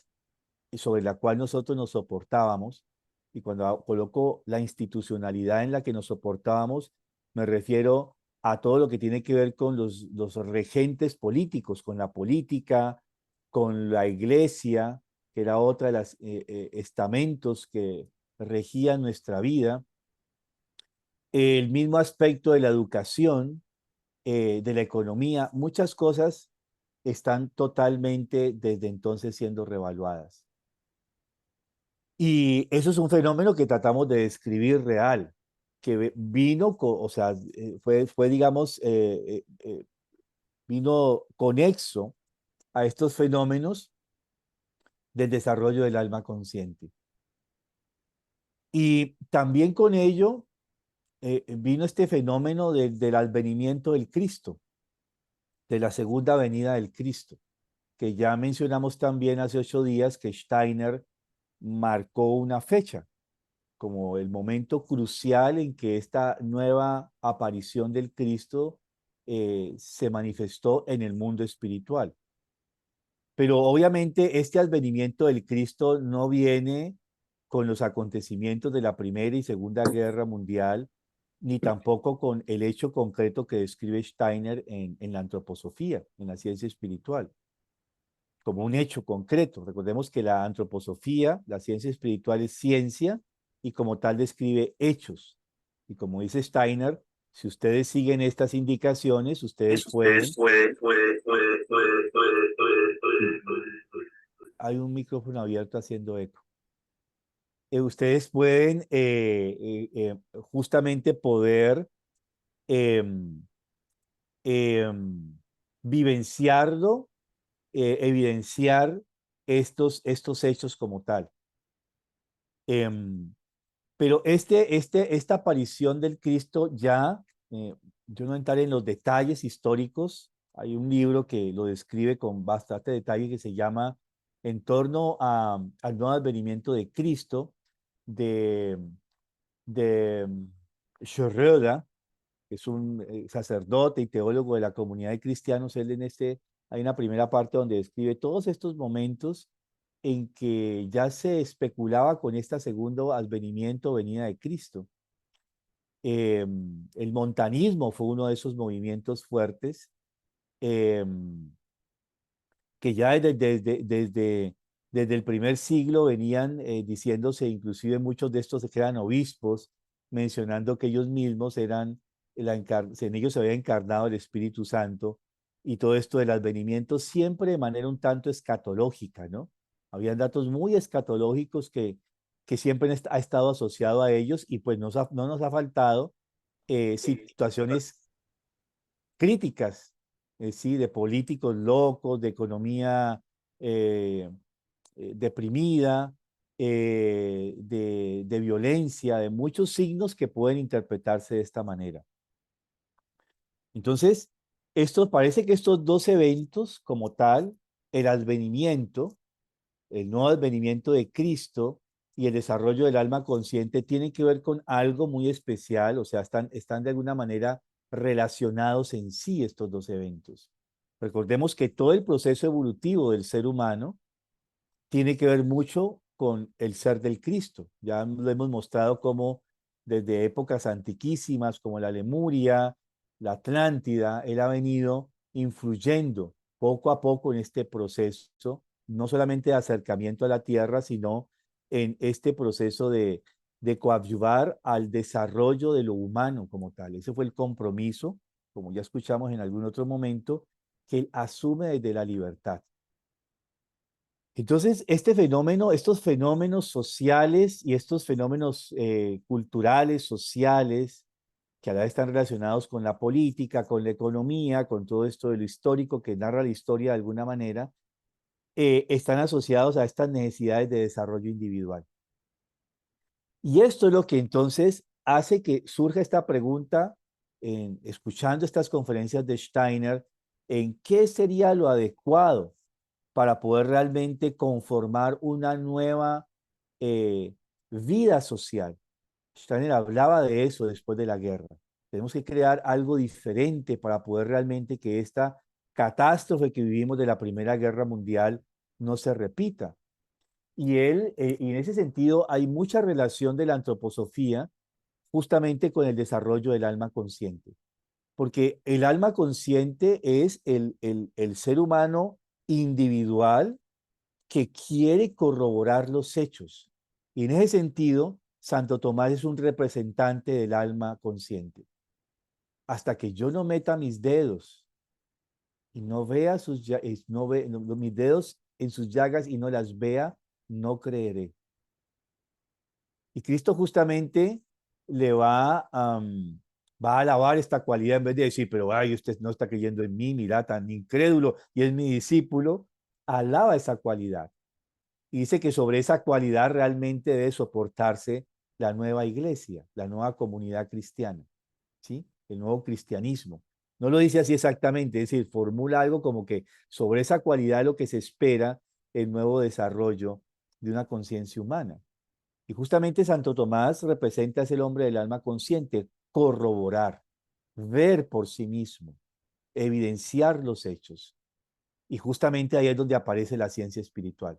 sobre la cual nosotros nos soportábamos, y cuando coloco la institucionalidad en la que nos soportábamos, me refiero a todo lo que tiene que ver con los regentes políticos, con la política, con la iglesia, que era otra de los estamentos que regían nuestra vida, el mismo aspecto de la educación, de la economía, muchas cosas están totalmente desde entonces siendo revaluadas. Y eso es un fenómeno que tratamos de describir real, que vino, o sea, fue digamos, vino conexo a estos fenómenos del desarrollo del alma consciente. Y también con ello vino este fenómeno del advenimiento del Cristo, de la segunda venida del Cristo, que ya mencionamos también hace 8 días que Steiner marcó una fecha como el momento crucial en que esta nueva aparición del Cristo se manifestó en el mundo espiritual. Pero obviamente este advenimiento del Cristo no viene con los acontecimientos de la Primera y Segunda Guerra Mundial, ni tampoco con el hecho concreto que describe Steiner en la antroposofía, en la ciencia espiritual, como un hecho concreto. Recordemos que la antroposofía, la ciencia espiritual, es ciencia y como tal describe hechos. Y como dice Steiner, si ustedes siguen estas indicaciones, ustedes pueden... Hay un micrófono abierto haciendo eco. Ustedes pueden justamente poder vivenciarlo, evidenciar estos hechos como tal. Pero esta aparición del Cristo ya, yo no entraré en los detalles históricos, hay un libro que lo describe con bastante detalle que se llama En torno al nuevo advenimiento de Cristo, de Schröder, que es un sacerdote y teólogo de la comunidad de cristianos. Él hay una primera parte donde describe todos estos momentos en que ya se especulaba con este segundo advenimiento, venida de Cristo. El montanismo fue uno de esos movimientos fuertes que ya desde el primer siglo venían diciéndose, inclusive muchos de estos que eran obispos, mencionando que ellos mismos eran, en ellos se había encarnado el Espíritu Santo, y todo esto del advenimiento siempre de manera un tanto escatológica, ¿no? Habían datos muy escatológicos que siempre ha estado asociado a ellos, y pues no nos ha faltado situaciones críticas, sí, de políticos locos, de economía deprimida, de violencia, de muchos signos que pueden interpretarse de esta manera. Entonces, parece que estos dos eventos como tal, el advenimiento, el nuevo advenimiento de Cristo y el desarrollo del alma consciente, tienen que ver con algo muy especial, o sea, están de alguna manera relacionados en sí estos dos eventos. Recordemos que todo el proceso evolutivo del ser humano tiene que ver mucho con el ser del Cristo. Ya lo hemos mostrado como desde épocas antiquísimas, como la Lemuria, la Atlántida, él ha venido influyendo poco a poco en este proceso, no solamente de acercamiento a la Tierra, sino en este proceso de coadyuvar al desarrollo de lo humano como tal. Ese fue el compromiso, como ya escuchamos en algún otro momento, que él asume desde la libertad. Entonces, este fenómeno, estos fenómenos sociales y estos fenómenos culturales, sociales, que a la vez están relacionados con la política, con la economía, con todo esto de lo histórico que narra la historia de alguna manera, están asociados a estas necesidades de desarrollo individual. Y esto es lo que entonces hace que surja esta pregunta, escuchando estas conferencias de Steiner, en qué sería lo adecuado para poder realmente conformar una nueva vida social. Steiner hablaba de eso después de la guerra. Tenemos que crear algo diferente para poder realmente que esta catástrofe que vivimos de la Primera Guerra Mundial no se repita. Y y en ese sentido hay mucha relación de la antroposofía justamente con el desarrollo del alma consciente. Porque el alma consciente es el ser humano individual que quiere corroborar los hechos. Y en ese sentido, Santo Tomás es un representante del alma consciente. Hasta que yo no meta mis dedos y no vea mis dedos en sus llagas y no las vea, no creeré. Y Cristo justamente le va a alabar esta cualidad en vez de decir, pero ay, usted no está creyendo en mí, mira, tan incrédulo, y es mi discípulo. Alaba esa cualidad. Y dice que sobre esa cualidad realmente debe soportarse la nueva iglesia, la nueva comunidad cristiana, ¿sí? El nuevo cristianismo. No lo dice así exactamente, es decir, formula algo como que sobre esa cualidad es lo que se espera el nuevo desarrollo de una conciencia humana. Y justamente Santo Tomás representa a ese hombre del alma consciente, corroborar, ver por sí mismo, evidenciar los hechos. Y justamente ahí es donde aparece la ciencia espiritual.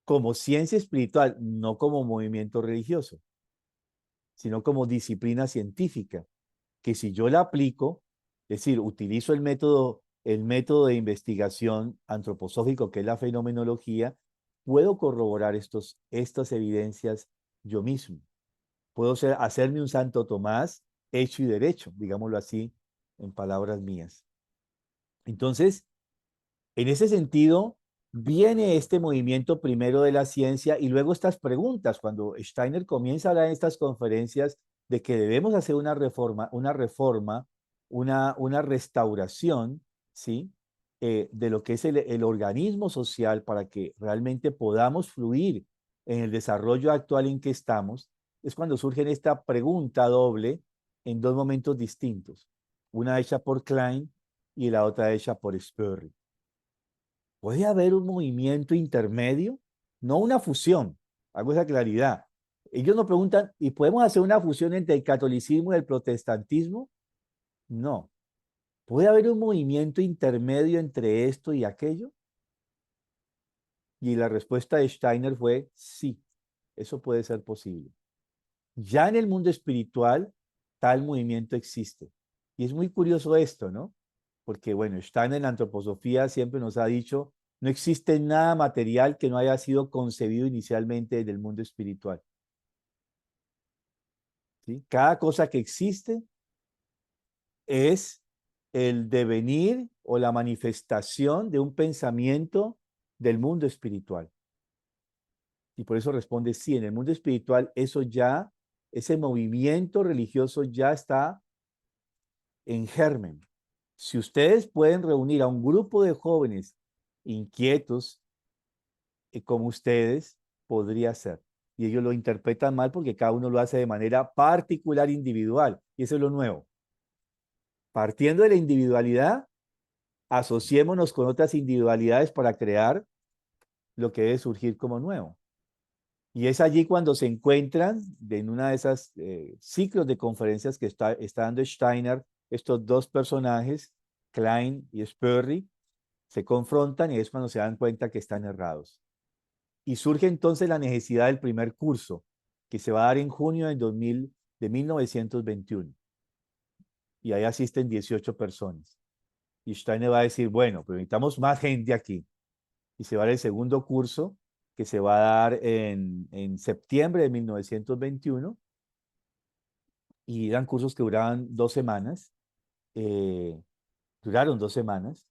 Como ciencia espiritual, no como movimiento religioso, sino como disciplina científica, que si yo la aplico, es decir, utilizo el método de investigación antroposófico, que es la fenomenología, puedo corroborar estas evidencias yo mismo. Puedo hacerme un Santo Tomás hecho y derecho, digámoslo así, en palabras mías. Entonces, en ese sentido, viene este movimiento primero de la ciencia y luego estas preguntas. Cuando Steiner comienza a hablar en estas conferencias de que debemos hacer una reforma, una restauración, ¿sí? De lo que es el organismo social para que realmente podamos fluir en el desarrollo actual en que estamos, es cuando surge esta pregunta doble en dos momentos distintos. Una hecha por Klein y la otra hecha por Sperry. ¿Puede haber un movimiento intermedio? No una fusión, hago esa claridad. Ellos nos preguntan, ¿y podemos hacer una fusión entre el catolicismo y el protestantismo? No. ¿Puede haber un movimiento intermedio entre esto y aquello? Y la respuesta de Steiner fue sí, eso puede ser posible. Ya en el mundo espiritual, tal movimiento existe. Y es muy curioso esto, ¿no? Porque, bueno, Steiner en la antroposofía siempre nos ha dicho, no existe nada material que no haya sido concebido inicialmente en el mundo espiritual. ¿Sí? Cada cosa que existe es el devenir o la manifestación de un pensamiento del mundo espiritual. Y por eso responde sí, en el mundo espiritual ese movimiento religioso ya está en germen. Si ustedes pueden reunir a un grupo de jóvenes inquietos como ustedes, podría ser. Y ellos lo interpretan mal porque cada uno lo hace de manera particular, individual. Y eso es lo nuevo. Partiendo de la individualidad, asociémonos con otras individualidades para crear lo que debe surgir como nuevo. Y es allí cuando se encuentran en una de esas ciclos de conferencias que está dando Steiner, estos dos personajes, Klein y Sperry, se confrontan y es cuando se dan cuenta que están errados. Y surge entonces la necesidad del primer curso, que se va a dar en junio de 1921. y ahí asisten 18 personas. Y Steiner va a decir, bueno, pero necesitamos más gente aquí. Y se va a dar el segundo curso, que se va a dar en septiembre de 1921, y eran cursos que duraban 2 semanas, duraron 2 semanas,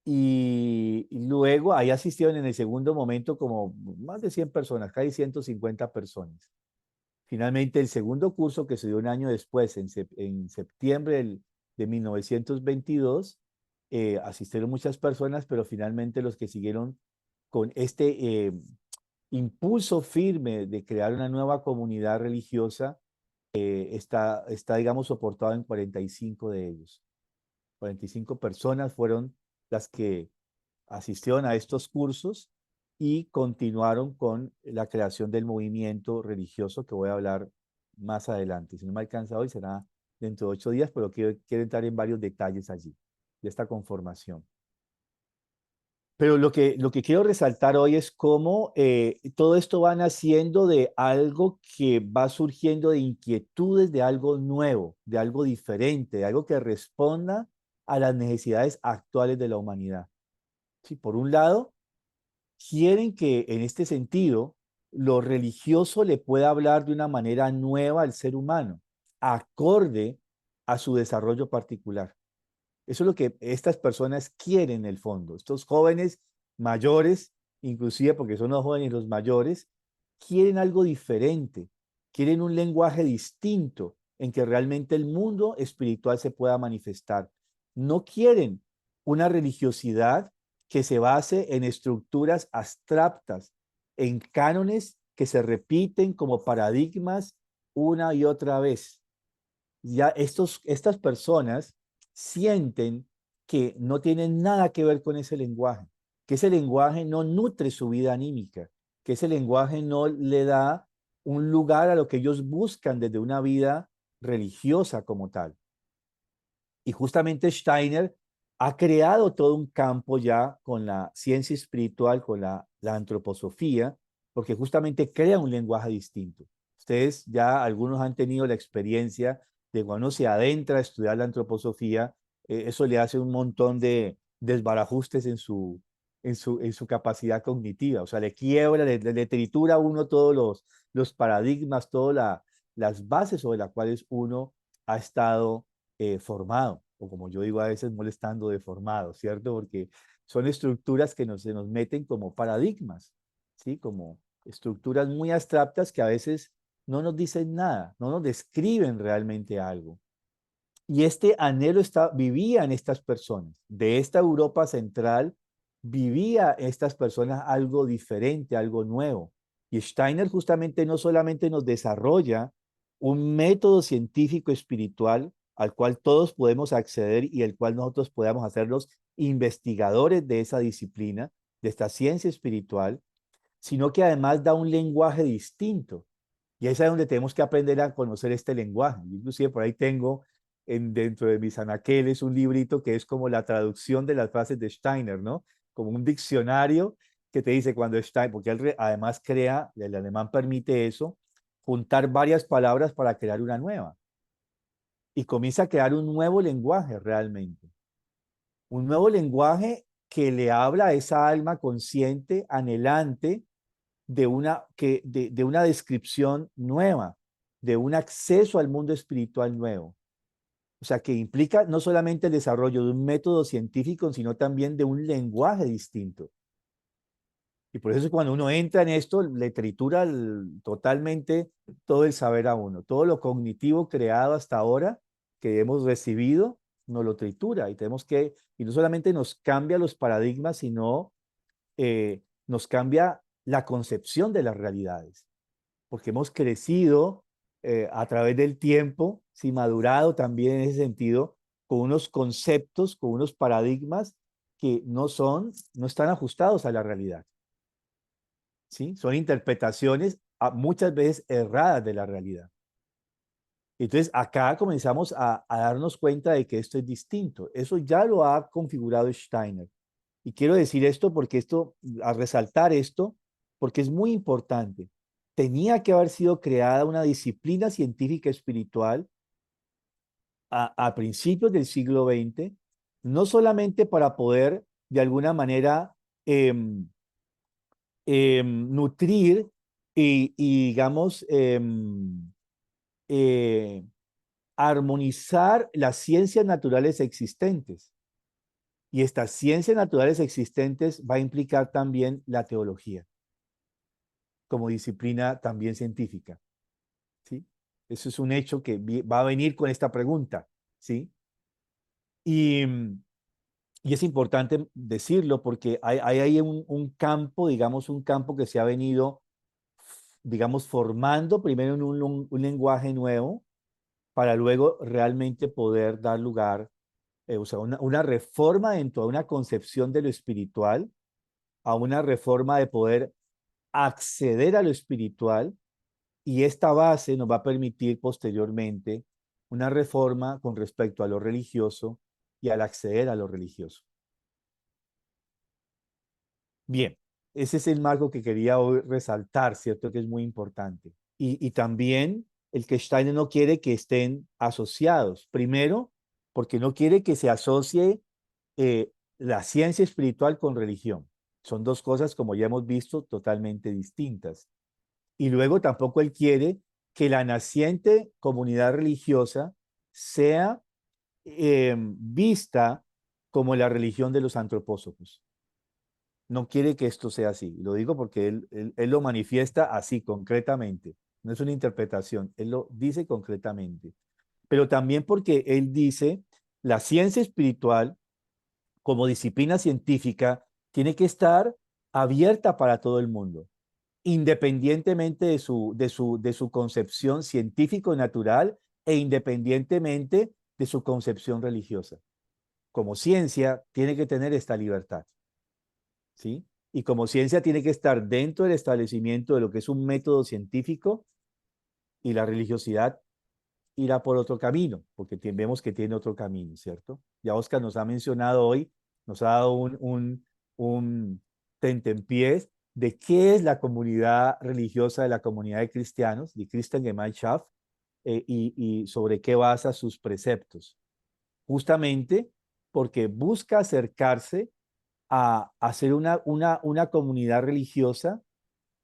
y luego ahí asistieron en el segundo momento como más de 100 personas, casi 150 personas. Finalmente, el segundo curso, que se dio un año después, en septiembre de 1922, asistieron muchas personas, pero finalmente los que siguieron con este impulso firme de crear una nueva comunidad religiosa, está, digamos, soportado en 45 de ellos. 45 personas fueron las que asistieron a estos cursos y continuaron con la creación del movimiento religioso que voy a hablar más adelante. Si no me alcanza hoy, será dentro de 8 días, pero quiero entrar en varios detalles allí, de esta conformación. Pero lo que quiero resaltar hoy es cómo todo esto va naciendo de algo que va surgiendo de inquietudes de algo nuevo, de algo diferente, de algo que responda a las necesidades actuales de la humanidad. Sí, por un lado, quieren que en este sentido lo religioso le pueda hablar de una manera nueva al ser humano, acorde a su desarrollo particular. Eso es lo que estas personas quieren en el fondo. Estos jóvenes mayores, inclusive porque son los jóvenes los mayores, quieren algo diferente, quieren un lenguaje distinto en que realmente el mundo espiritual se pueda manifestar. No quieren una religiosidad que se base en estructuras abstractas, en cánones que se repiten como paradigmas una y otra vez. Ya estas personas sienten que no tienen nada que ver con ese lenguaje, que ese lenguaje no nutre su vida anímica, que ese lenguaje no le da un lugar a lo que ellos buscan desde una vida religiosa como tal. Y justamente Steiner ha creado todo un campo ya con la ciencia espiritual, con la antroposofía, porque justamente crea un lenguaje distinto. Ustedes ya algunos han tenido la experiencia de cuando se adentra a estudiar la antroposofía, eso le hace un montón de desbarajustes en su capacidad cognitiva, o sea, le quiebra, le tritura a uno todos los paradigmas, todas las bases sobre las cuales uno ha estado formado, o como yo digo a veces molestando, deformado, ¿cierto? Porque son estructuras que se nos meten como paradigmas, ¿sí? Como estructuras muy abstractas que a veces no nos dicen nada, no nos describen realmente algo. Y este anhelo vivía en estas personas, de esta Europa central, vivía estas personas algo diferente, algo nuevo. Y Steiner justamente no solamente nos desarrolla un método científico espiritual al cual todos podemos acceder y el cual nosotros podamos hacerlos investigadores de esa disciplina, de esta ciencia espiritual, sino que además da un lenguaje distinto. Y ahí es donde tenemos que aprender a conocer este lenguaje. Inclusive por ahí tengo dentro de mis anaqueles un librito que es como la traducción de las frases de Steiner, ¿no? Como un diccionario que te dice cuando Steiner, porque él además crea, el alemán permite eso, juntar varias palabras para crear una nueva. Y comienza a crear un nuevo lenguaje realmente. Un nuevo lenguaje que le habla a esa alma consciente, anhelante, de una descripción nueva, de un acceso al mundo espiritual nuevo. O sea, que implica no solamente el desarrollo de un método científico, sino también de un lenguaje distinto. Y por eso cuando uno entra en esto, le tritura totalmente todo el saber a uno. Todo lo cognitivo creado hasta ahora que hemos recibido, nos lo tritura y y no solamente nos cambia los paradigmas, sino nos cambia la concepción de las realidades, porque hemos crecido a través del tiempo, sí, madurado también en ese sentido, con unos conceptos, con unos paradigmas que no están ajustados a la realidad, ¿sí? Son interpretaciones muchas veces erradas de la realidad. Entonces, acá comenzamos a darnos cuenta de que esto es distinto. Eso ya lo ha configurado Steiner. Y quiero decir esto porque a resaltar esto, porque es muy importante. Tenía que haber sido creada una disciplina científica espiritual a principios del siglo XX, no solamente para poder de alguna manera nutrir y digamos, armonizar las ciencias naturales existentes. Y estas ciencias naturales existentes va a implicar también la teología como disciplina también científica, ¿sí? Eso es un hecho que va a venir con esta pregunta, ¿sí? Y es importante decirlo porque hay un campo, digamos, un campo que se ha venido, digamos, formando primero en un lenguaje nuevo para luego realmente poder dar lugar, o sea, una reforma dentro de una concepción de lo espiritual, a una reforma de poder acceder a lo espiritual, y esta base nos va a permitir posteriormente una reforma con respecto a lo religioso y al acceder a lo religioso. Bien, ese es el marco que quería hoy resaltar, ¿cierto? Que es muy importante. Y también el que Steiner no quiere que estén asociados. Primero, porque no quiere que se asocie la ciencia espiritual con religión. Son dos cosas, como ya hemos visto, totalmente distintas. Y luego tampoco él quiere que la naciente comunidad religiosa sea vista como la religión de los antropósofos. No quiere que esto sea así. Lo digo porque él lo manifiesta así, concretamente. No es una interpretación, él lo dice concretamente. Pero también porque él dice, la ciencia espiritual, como disciplina científica, tiene que estar abierta para todo el mundo, independientemente de su concepción científico-natural e independientemente de su concepción religiosa. Como ciencia, tiene que tener esta libertad, ¿sí? Y como ciencia tiene que estar dentro del establecimiento de lo que es un método científico, y la religiosidad irá por otro camino, porque vemos que tiene otro camino, ¿cierto? Ya Oscar nos ha mencionado hoy, nos ha dado un tentempiés de qué es la comunidad religiosa de la comunidad de cristianos, die Christengemeinschaft, y sobre qué basa sus preceptos. Justamente porque busca acercarse a ser una comunidad religiosa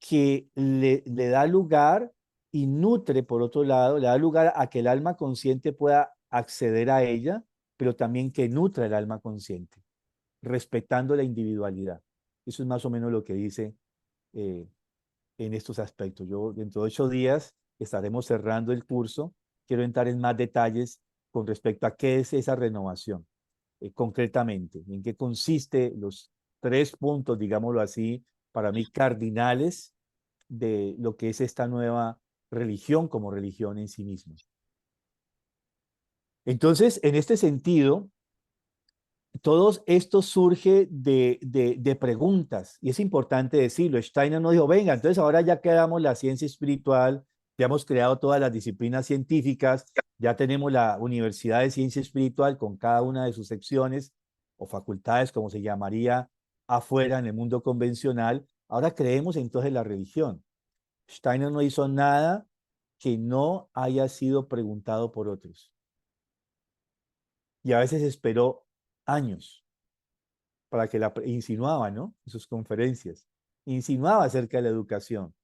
que le da lugar y nutre, por otro lado, le da lugar a que el alma consciente pueda acceder a ella, pero también que nutra el alma consciente, respetando la individualidad. Eso es más o menos lo que dice en estos aspectos. Yo dentro de 8 días estaremos cerrando el curso. Quiero entrar en más detalles con respecto a qué es esa renovación, concretamente, en qué consiste los 3 puntos, digámoslo así, para mí cardinales de lo que es esta nueva religión como religión en sí misma. Entonces, en este sentido, todo esto surge de preguntas, y es importante decirlo. Steiner no dijo, venga, entonces ahora ya quedamos la ciencia espiritual, ya hemos creado todas las disciplinas científicas, ya tenemos la Universidad de Ciencia Espiritual con cada una de sus secciones o facultades, como se llamaría afuera en el mundo convencional. Ahora creemos entonces la religión. Steiner no hizo nada que no haya sido preguntado por otros. Y a veces esperó años para que insinuaba, ¿no? En sus conferencias. Insinuaba acerca de la educación.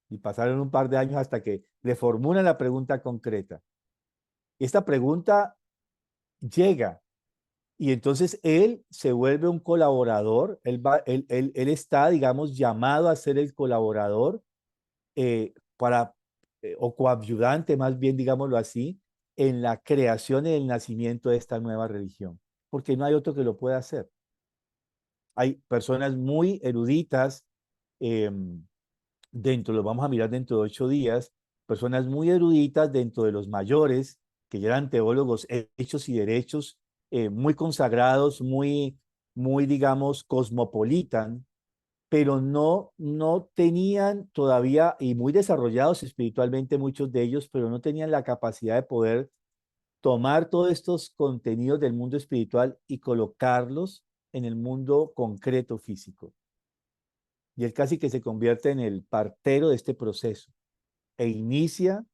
Y pasaron un par de años hasta que le formulan la pregunta concreta. Esta pregunta llega y entonces él se vuelve un colaborador. Él está, digamos, llamado a ser el colaborador para o coadyuvante más bien, digámoslo así, en la creación y el nacimiento de esta nueva religión, porque no hay otro que lo pueda hacer. Hay personas muy eruditas, eh, lo vamos a mirar dentro de 8 días, personas muy eruditas dentro de los mayores, que ya eran teólogos hechos y derechos, muy consagrados, muy, digamos, cosmopolitan, pero no tenían todavía, y muy desarrollados espiritualmente muchos de ellos, pero no tenían la capacidad de poder tomar todos estos contenidos del mundo espiritual y colocarlos en el mundo concreto físico. Y él casi que se convierte en el partero de este proceso e inicia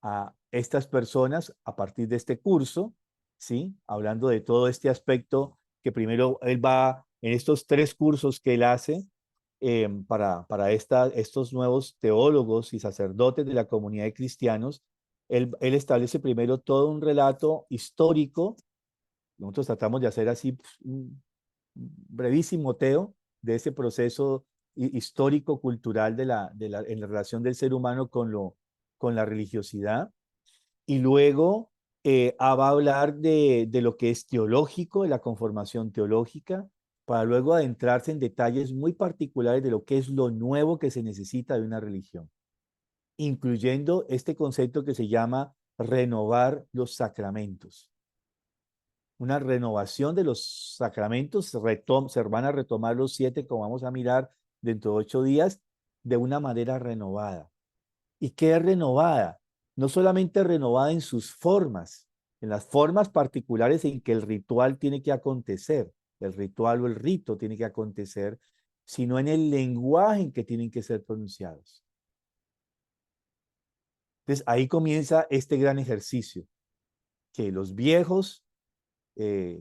a estas personas, a partir de este curso, ¿sí? Hablando de todo este aspecto, que primero él va en estos 3 cursos que él hace para estos nuevos teólogos y sacerdotes de la comunidad de cristianos, él establece primero todo un relato histórico. Nosotros tratamos de hacer así pues, un brevísimo teo de ese proceso histórico-cultural en la relación del ser humano con la religiosidad. Y luego va a hablar de lo que es teológico, de la conformación teológica, para luego adentrarse en detalles muy particulares de lo que es lo nuevo que se necesita de una religión, incluyendo este concepto que se llama renovar los sacramentos. Una renovación de los sacramentos, se van a retomar los 7, como vamos a mirar dentro de 8 días, de una manera renovada. ¿Y qué es renovada? No solamente renovada en sus formas, en las formas particulares en que el ritual tiene que acontecer, el ritual o el rito tiene que acontecer, sino en el lenguaje en que tienen que ser pronunciados. Entonces ahí comienza este gran ejercicio, que los viejos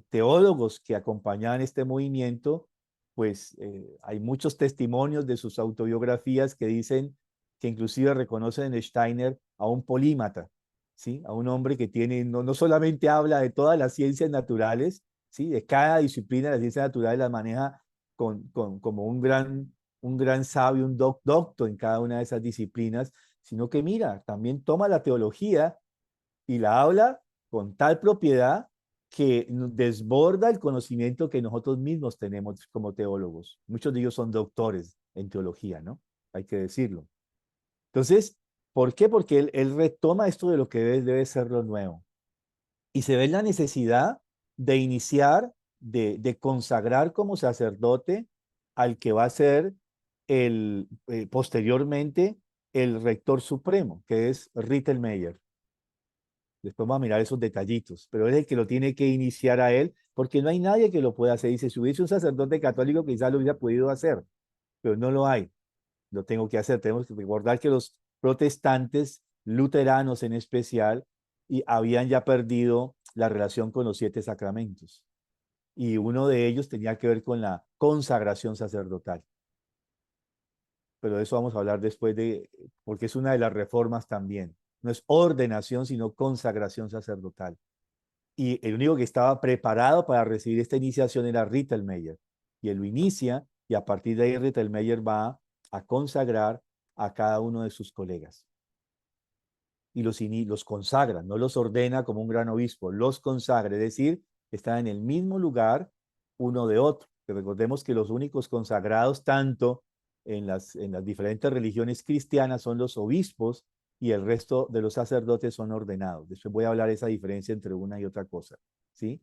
teólogos que acompañaban este movimiento, pues hay muchos testimonios de sus autobiografías que dicen que inclusive reconocen en Steiner a un polímata, ¿sí? A un hombre que tiene, no solamente habla de todas las ciencias naturales, ¿sí? De cada disciplina de las ciencias naturales las maneja como un gran sabio, un docto en cada una de esas disciplinas, sino que mira, también toma la teología y la habla con tal propiedad que desborda el conocimiento que nosotros mismos tenemos como teólogos. Muchos de ellos son doctores en teología, ¿no? Hay que decirlo. Entonces, ¿por qué? Porque él retoma esto de lo que debe ser lo nuevo. Y se ve la necesidad de iniciar, de consagrar como sacerdote al que va a ser posteriormente el rector supremo, que es Rittelmeyer. Después vamos a mirar esos detallitos, pero es el que lo tiene que iniciar a él, porque no hay nadie que lo pueda hacer. Dice, si hubiese un sacerdote católico, quizás lo hubiera podido hacer, pero no lo hay. Lo tengo que hacer. Tenemos que recordar que los protestantes, luteranos en especial, habían ya perdido la relación con los 7 sacramentos. Y uno de ellos tenía que ver con la consagración sacerdotal. Pero de eso vamos a hablar después porque es una de las reformas también. No es ordenación, sino consagración sacerdotal. Y el único que estaba preparado para recibir esta iniciación era Rittelmeyer. Y él lo inicia, y a partir de ahí Rittelmeyer va a consagrar a cada uno de sus colegas. Y los consagra, no los ordena como un gran obispo, los consagra, es decir, están en el mismo lugar uno de otro. Que recordemos que los únicos consagrados, tanto en las diferentes religiones cristianas, son los obispos, y el resto de los sacerdotes son ordenados. Después voy a hablar de esa diferencia entre una y otra cosa, ¿sí?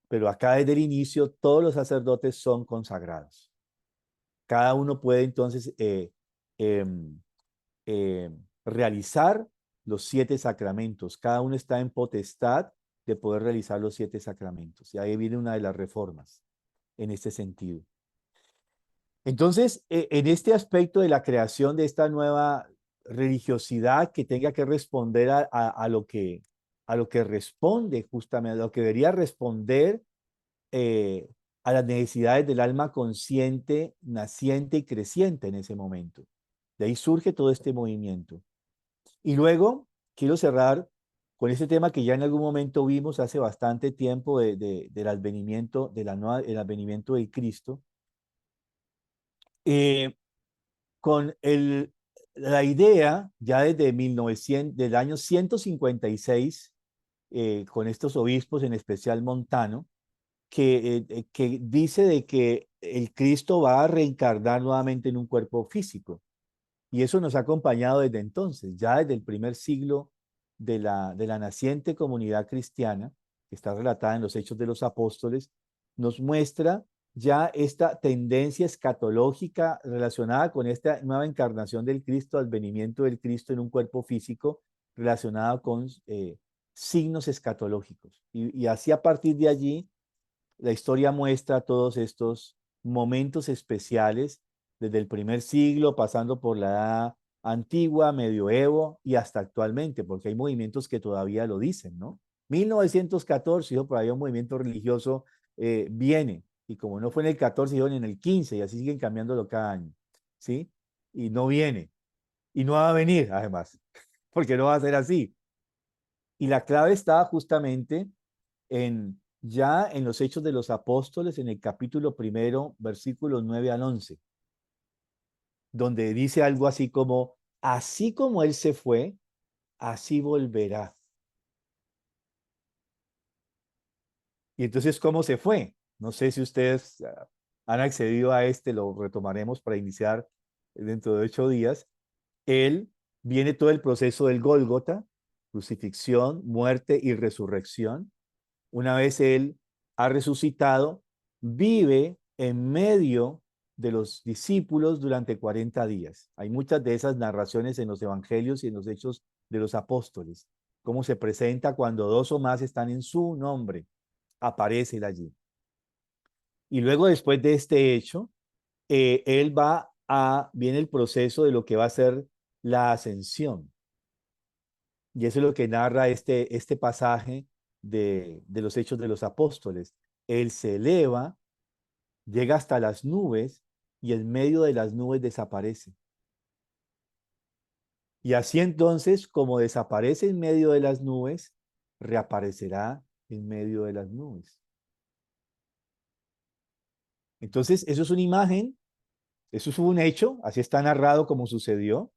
Pero acá desde el inicio todos los sacerdotes son consagrados. Cada uno puede entonces realizar los 7 sacramentos. Cada uno está en potestad de poder realizar los 7 sacramentos. Y ahí viene una de las reformas en este sentido. Entonces, en este aspecto de la creación de esta nueva religiosidad que tenga que responder a lo que responde justamente, a lo que debería responder a las necesidades del alma consciente, naciente y creciente en ese momento. De ahí surge todo este movimiento. Y luego quiero cerrar con este tema que ya en algún momento vimos hace bastante tiempo del advenimiento, el advenimiento de Cristo, con la idea ya desde 1900, del año 156, con estos obispos, en especial Montano, que dice de que el Cristo va a reencarnar nuevamente en un cuerpo físico. Y eso nos ha acompañado desde entonces, ya desde el primer siglo de la naciente comunidad cristiana, que está relatada en los Hechos de los Apóstoles, nos muestra ya esta tendencia escatológica relacionada con esta nueva encarnación del Cristo, advenimiento del Cristo en un cuerpo físico, relacionada con signos escatológicos. Y así a partir de allí, la historia muestra todos estos momentos especiales, desde el primer siglo, pasando por la edad antigua, medioevo y hasta actualmente, porque hay movimientos que todavía lo dicen, ¿no? 1914, dijo, por ahí un movimiento religioso viene, y como no fue en el 14, dijo en el 15, y así siguen cambiándolo cada año, ¿sí? Y no viene, y no va a venir, además, porque no va a ser así. Y la clave está justamente ya en los Hechos de los Apóstoles, en el capítulo 1, versículos 9 al 11, donde dice algo así como, así como Él se fue, así volverá. Y entonces, ¿cómo se fue? No sé si ustedes han accedido a lo retomaremos para iniciar dentro de 8 días. Él viene todo el proceso del Gólgota, crucifixión, muerte y resurrección. Una vez Él ha resucitado, vive en medio de los discípulos durante 40 días. Hay muchas de esas narraciones en los evangelios y en los hechos de los apóstoles. Cómo se presenta cuando 2 o más están en su nombre. Aparece Él allí. Y luego, después de este hecho, Él viene el proceso de lo que va a ser la ascensión. Y eso es lo que narra este pasaje de los Hechos de los Apóstoles. Él se eleva, llega hasta las nubes y en medio de las nubes desaparece. Y así entonces, como desaparece en medio de las nubes, reaparecerá en medio de las nubes. Entonces, eso es una imagen, eso es un hecho, así está narrado como sucedió,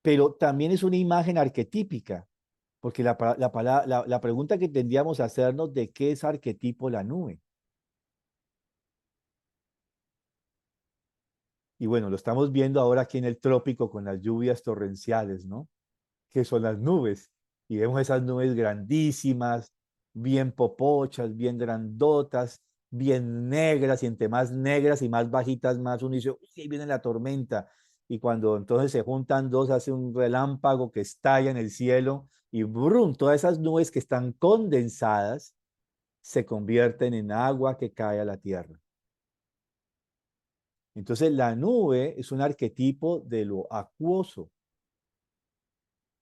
pero también es una imagen arquetípica, porque la pregunta que tendríamos a hacernos de qué es arquetipo la nube. Y bueno, lo estamos viendo ahora aquí en el trópico con las lluvias torrenciales, ¿no? Que son las nubes. Y vemos esas nubes grandísimas, bien popochas, bien grandotas, bien negras, y entre más negras y más bajitas, más uno dice, uy, ahí viene la tormenta. Y cuando entonces se juntan dos, hace un relámpago que estalla en el cielo y brum, todas esas nubes que están condensadas se convierten en agua que cae a la tierra. Entonces la nube es un arquetipo de lo acuoso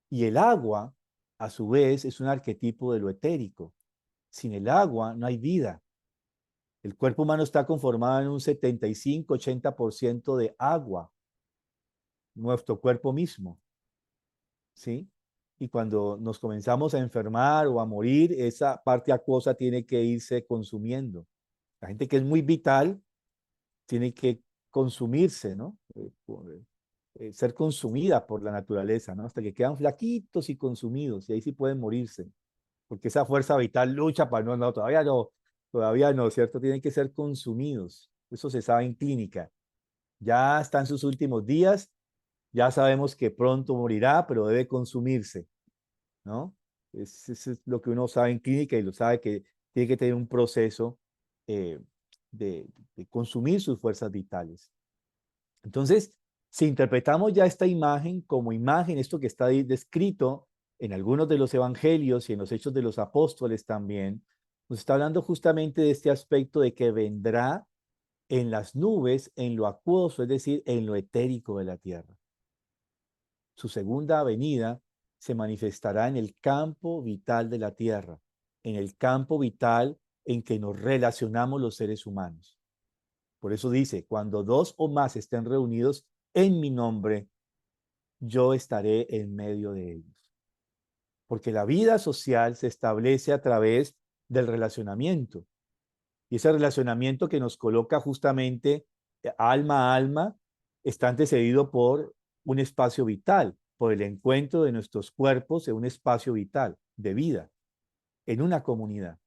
y el agua, a su vez, es un arquetipo de lo etérico. Sin el agua no hay vida. El cuerpo humano está conformado en un 75-80% de agua, nuestro cuerpo mismo, ¿sí? Y cuando nos comenzamos a enfermar o a morir, esa parte acuosa tiene que irse consumiendo. La gente que es muy vital tiene que consumirse, ¿no? Ser consumida por la naturaleza, ¿no? Hasta que quedan flaquitos y consumidos, y ahí sí pueden morirse, porque esa fuerza vital lucha para no, todavía no, ¿cierto? Tienen que ser consumidos. Eso se sabe en clínica. Ya está en sus últimos días, ya sabemos que pronto morirá, pero debe consumirse, ¿no? Eso es lo que uno sabe en clínica y lo sabe que tiene que tener un proceso eh, de consumir sus fuerzas vitales. Entonces, si interpretamos ya esta imagen como imagen, esto que está descrito en algunos de los evangelios y en los hechos de los apóstoles también, nos está hablando justamente de este aspecto de que vendrá en las nubes, en lo acuoso, es decir, en lo etérico de la tierra. Su segunda venida se manifestará en el campo vital de la tierra, en el campo vital en que nos relacionamos los seres humanos. Por eso dice, cuando 2 o más estén reunidos en mi nombre, yo estaré en medio de ellos. Porque la vida social se establece a través del relacionamiento. Y ese relacionamiento que nos coloca justamente alma a alma está antecedido por un espacio vital, por el encuentro de nuestros cuerpos en un espacio vital, de vida, en una comunidad.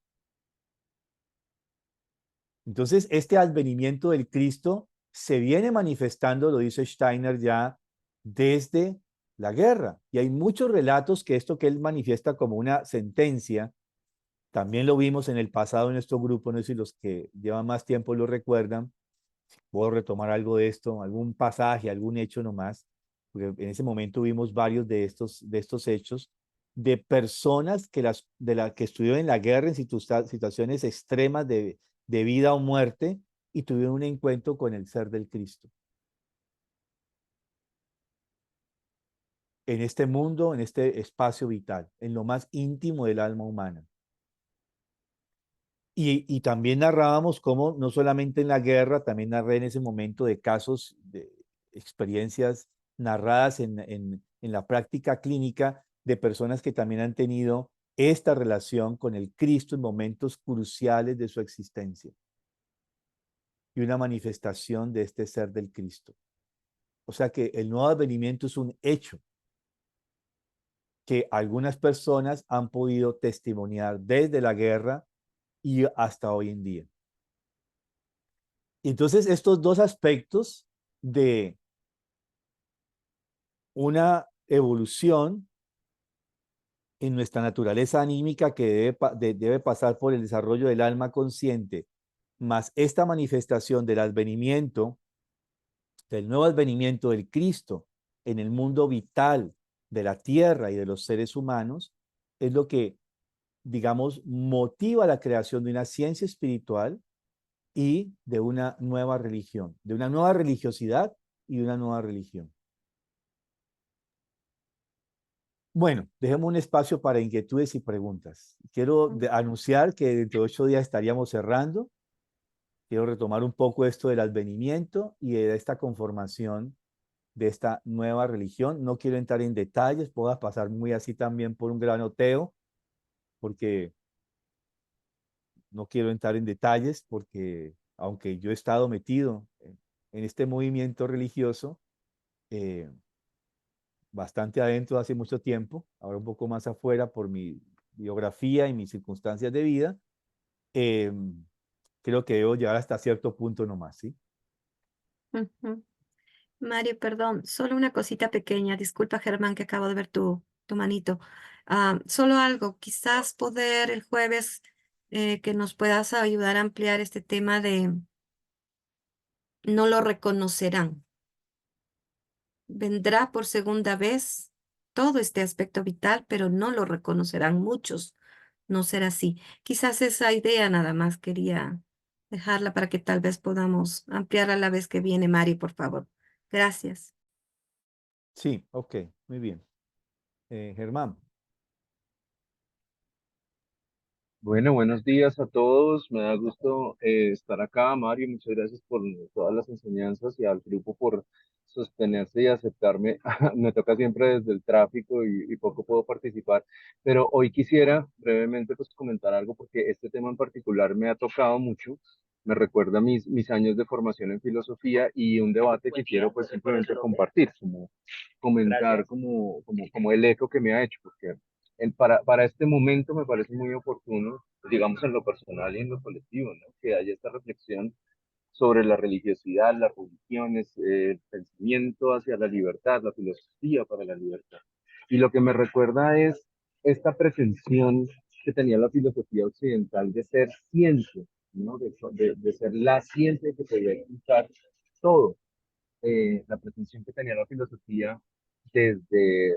Entonces, este advenimiento del Cristo se viene manifestando, lo dice Steiner ya, desde la guerra. Y hay muchos relatos que esto que él manifiesta como una sentencia, también lo vimos en el pasado en nuestro grupo, no sé si los que llevan más tiempo lo recuerdan. Puedo retomar algo de esto, algún pasaje, algún hecho nomás, porque en ese momento vimos varios de estos hechos de personas que estuvieron en la guerra en situaciones extremas de vida o muerte y tuvieron un encuentro con el ser del Cristo. en este mundo, en este espacio vital, en lo más íntimo del alma humana. Y también narrábamos cómo no solamente en la guerra, también narré en ese momento de casos, de experiencias narradas en la práctica clínica de personas que también han tenido esta relación con el Cristo en momentos cruciales de su existencia y una manifestación de este ser del Cristo. O sea que el nuevo advenimiento es un hecho que algunas personas han podido testimoniar desde la guerra y hasta hoy en día. Entonces, estos dos aspectos de una evolución en nuestra naturaleza anímica que debe pasar por el desarrollo del alma consciente, más esta manifestación del advenimiento, del nuevo advenimiento del Cristo en el mundo vital de la tierra y de los seres humanos, es lo que, digamos, motiva la creación de una ciencia espiritual y de una nueva religión, de una nueva religiosidad y de una nueva religión. Bueno, dejemos un espacio para inquietudes y preguntas. Quiero anunciar que dentro de 8 días estaríamos cerrando. Quiero retomar un poco esto del advenimiento y de esta conformación de esta nueva religión. No quiero entrar en detalles, puedo pasar muy así también por un granoteo, porque no quiero entrar en detalles, porque aunque yo he estado metido en este movimiento religioso, eh, bastante adentro hace mucho tiempo, ahora un poco más afuera por mi biografía y mis circunstancias de vida, eh, creo que debo llegar hasta cierto punto nomás, ¿sí? Ujú. Mario, perdón, solo una cosita pequeña. Disculpa, Germán, que acabo de ver tu manito. Solo algo, quizás poder el jueves que nos puedas ayudar a ampliar este tema de no lo reconocerán. Vendrá por segunda vez todo este aspecto vital, pero no lo reconocerán muchos. No será así. Quizás esa idea nada más quería dejarla para que tal vez podamos ampliarla la vez que viene, Mari, por favor. Gracias. Sí, ok, muy bien. Germán. Bueno, buenos días a todos. Me da gusto estar acá, Mario. Muchas gracias por todas las enseñanzas y al grupo por sostenerse y aceptarme. Me toca siempre desde el tráfico y poco puedo participar, pero hoy quisiera brevemente pues comentar algo porque este tema en particular me ha tocado mucho. Me recuerda mis años de formación en filosofía y un debate que quiero pues simplemente compartir, como comentar como el eco que me ha hecho, porque para este momento me parece muy oportuno, digamos en lo personal y en lo colectivo, ¿no? Que haya esta reflexión sobre la religiosidad, las religiones, el pensamiento hacia la libertad, la filosofía para la libertad. Y lo que me recuerda es esta pretensión que tenía la filosofía occidental de ser ciencia, ¿no? De ser la ciencia que podía explicar todo. La pretensión que tenía la filosofía desde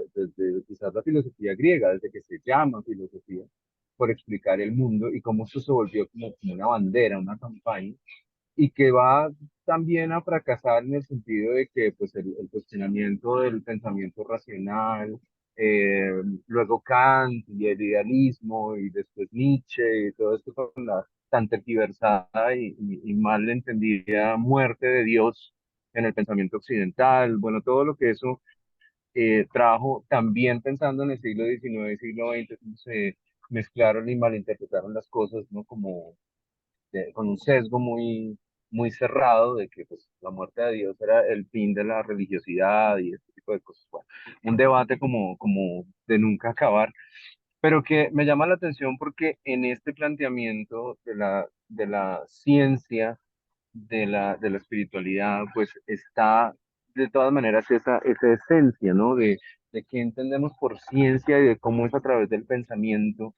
quizás la filosofía griega, desde que se llama filosofía, por explicar el mundo y cómo eso se volvió como una bandera, una campaña, y que va también a fracasar en el sentido de que pues el cuestionamiento del pensamiento racional, eh, luego Kant y el idealismo y después Nietzsche y todo esto con la tan tergiversada y mal entendida muerte de Dios en el pensamiento occidental, bueno, todo lo que eso trajo también pensando en el siglo XIX y siglo XX, se mezclaron y malinterpretaron las cosas, ¿no? Como con un sesgo muy cerrado de que pues, la muerte de Dios era el fin de la religiosidad y este tipo de cosas. Bueno, un debate como de nunca acabar, pero que me llama la atención porque en este planteamiento de la ciencia, de la espiritualidad, pues está de todas maneras esa esencia, ¿no? De qué entendemos por ciencia y de cómo es a través del pensamiento